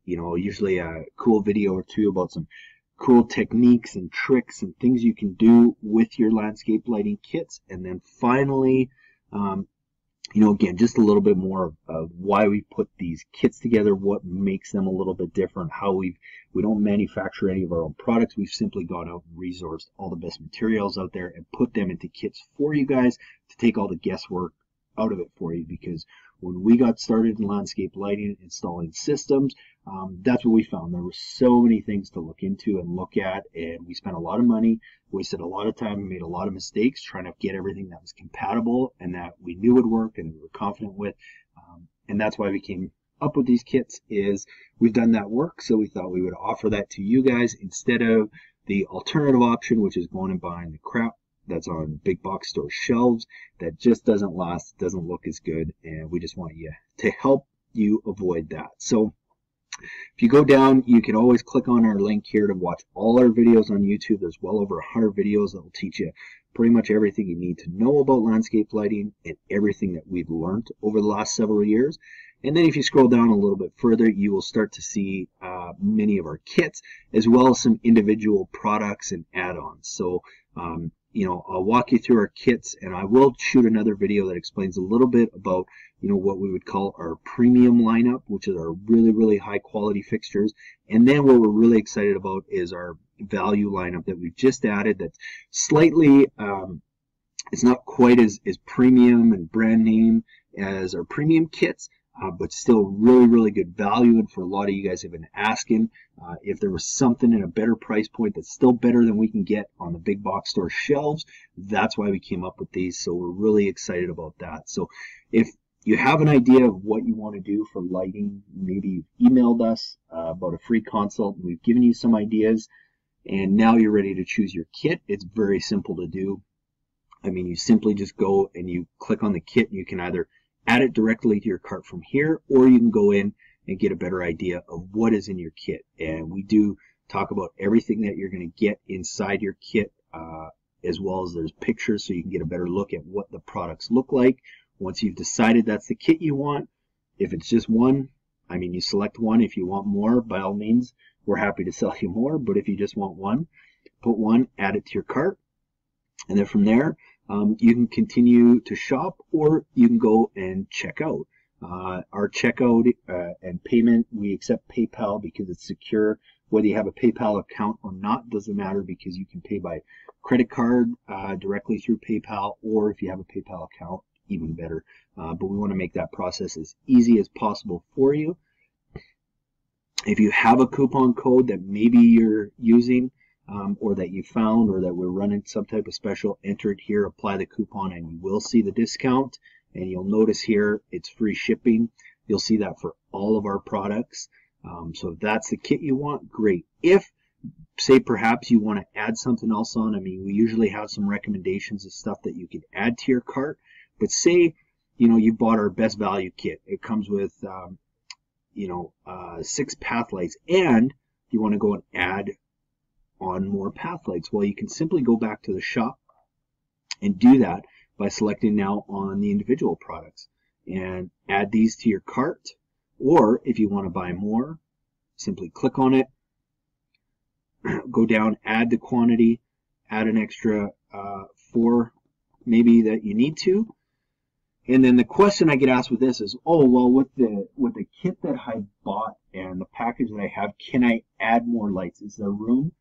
Usually a cool video or two about some cool techniques and tricks and things you can do with your landscape lighting kits. And then finally, again, just a little bit more of why we put these kits together, what makes them a little bit different, how we don't manufacture any of our own products. We've simply gone out and resourced all the best materials out there and put them into kits for you guys to take all the guesswork out of it for you. Because when we got started in landscape lighting, installing systems, that's what we found. There were so many things to look into and look at, and we spent a lot of money, wasted a lot of time, and made a lot of mistakes trying to get everything that was compatible and that we knew would work and we were confident with. And that's why we came up with these kits, is we've done that work, so we thought we would offer that to you guys instead of the alternative option, which is going and buying the crap that's on big box store shelves that just doesn't last, doesn't look as good, and we just want you to help you avoid that. So if you go down, you can always click on our link here to watch all our videos on YouTube. There's well over 100 videos that will teach you pretty much everything you need to know about landscape lighting and everything that we've learned over the last several years. And then if you scroll down a little bit further, you will start to see many of our kits, as well as some individual products and add-ons. So I'll walk you through our kits, and I will shoot another video that explains a little bit about, what we would call our premium lineup, which is our really, really high quality fixtures. And then what we're really excited about is our value lineup that we've just added that's slightly, it's not quite as premium and brand name as our premium kits, but still really, really good value. And for a lot of you guys have been asking if there was something in a better price point that's still better than we can get on the big box store shelves. That's why we came up with these. So we're really excited about that. So if you have an idea of what you want to do for lighting, maybe you've emailed us about a free consult and we've given you some ideas, And now you're ready to choose your kit. It's very simple to do. I mean, you simply just go and you click on the kit. You can either add it directly to your cart from here, or you can go in and get a better idea of what is in your kit. And we do talk about everything that you're going to get inside your kit, as well as there's pictures so you can get a better look at what the products look like. Once you've decided that's the kit you want, if it's just one, I mean, you select one. If you want more, by all means, we're happy to sell you more. But if you just want one, put one, add it to your cart. And then from there, you can continue to shop, or you can go and check out. Our checkout and payment, we accept PayPal because it's secure. Whether you have a PayPal account or not doesn't matter, because you can pay by credit card directly through PayPal, or if you have a PayPal account, even better. But we want to make that process as easy as possible for you. If you have a coupon code that maybe you're using, or that you found, or that we're running some type of special, enter it here, apply the coupon, and you will see the discount. And you'll notice here it's free shipping. You'll see that for all of our products. So if that's the kit you want, great. If, say, perhaps you want to add something else on, I mean, we usually have some recommendations of stuff that you could add to your cart. But say, you know, you bought our best value kit. It comes with, 6 path lights, and you want to go and add on more path lights. Well, you can simply go back to the shop and do that by selecting now on the individual products and add these to your cart. Or if you want to buy more, simply click on it, go down, add the quantity, add an extra 4 maybe that you need to. And then the question I get asked with this is, oh, well, with the kit that I bought and the package that I have, can I add more lights? Is there room?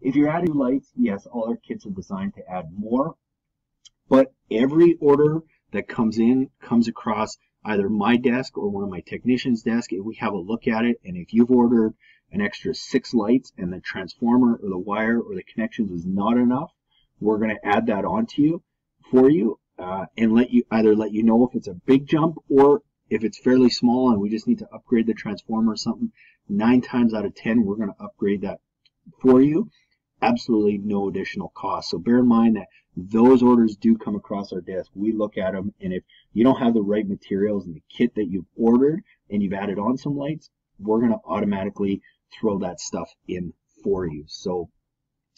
If you're adding lights, yes, all our kits are designed to add more. But every order that comes in comes across either my desk or one of my technicians' desk, and we have a look at it. And if you've ordered an extra 6 lights and the transformer or the wire or the connections is not enough, we're going to add that onto you for you, and let you know if it's a big jump, or if it's fairly small and we just need to upgrade the transformer or something. 9 times out of 10, we're going to upgrade that for you. Absolutely no additional cost. So bear in mind that those orders do come across our desk. We look at them, and if you don't have the right materials in the kit that you've ordered and you've added on some lights, we're going to automatically throw that stuff in for you. So,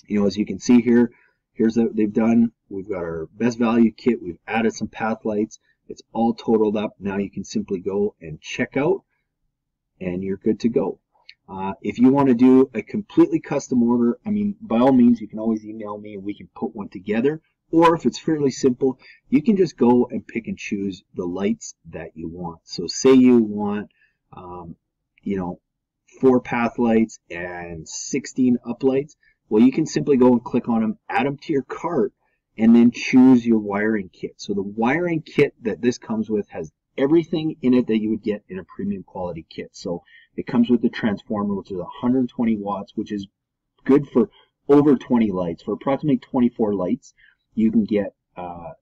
you know, as you can see here, here's what they've done. We've got our best value kit. We've added some path lights. It's all totaled up. Now you can simply go and check out, and you're good to go. If you want to do a completely custom order, I mean, by all means, you can always email me and we can put one together. Or if it's fairly simple, you can just go and pick and choose the lights that you want. So say you want, 4 path lights and 16 uplights. Well, you can simply go and click on them, add them to your cart, and then choose your wiring kit. So the wiring kit that this comes with has everything in it that you would get in a premium quality kit. So it comes with the transformer, which is 120 watts, which is good for over 20 lights. For approximately 24 lights, you can get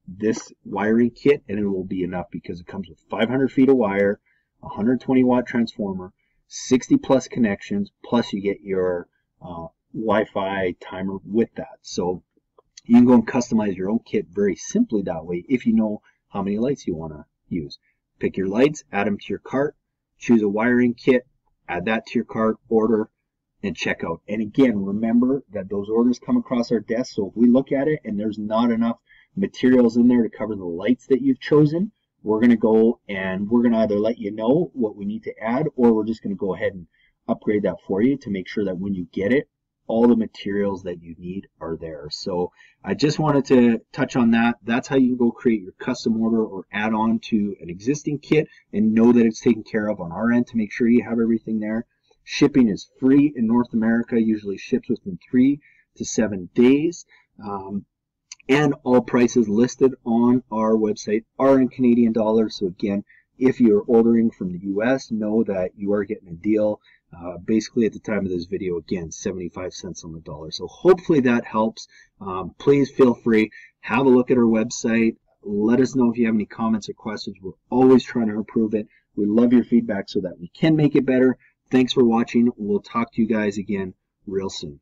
this wiring kit, and it will be enough because it comes with 500 feet of wire, 120 watt transformer, 60 plus connections, plus you get your Wi-Fi timer with that. So you can go and customize your own kit very simply that way if you know how many lights you want to use. Pick your lights, add them to your cart, choose a wiring kit, add that to your cart, order, and check out. And again, remember that those orders come across our desk, so if we look at it and there's not enough materials in there to cover the lights that you've chosen, we're going to go and we're going to either let you know what we need to add, or we're just going to go ahead and upgrade that for you to make sure that when you get it, all the materials that you need are there. So I just wanted to touch on that. That's how you can go create your custom order or add on to an existing kit and know that it's taken care of on our end to make sure you have everything there. Shipping is free in North America, usually ships within 3 to 7 days. And all prices listed on our website are in Canadian dollars. So again, if you're ordering from the US, know that you are getting a deal. Basically at the time of this video, again, 75 cents on the dollar. So hopefully that helps. Please feel free, have a look at our website. Let us know if you have any comments or questions. We're always trying to improve it. We love your feedback so that we can make it better. Thanks for watching. We'll talk to you guys again real soon.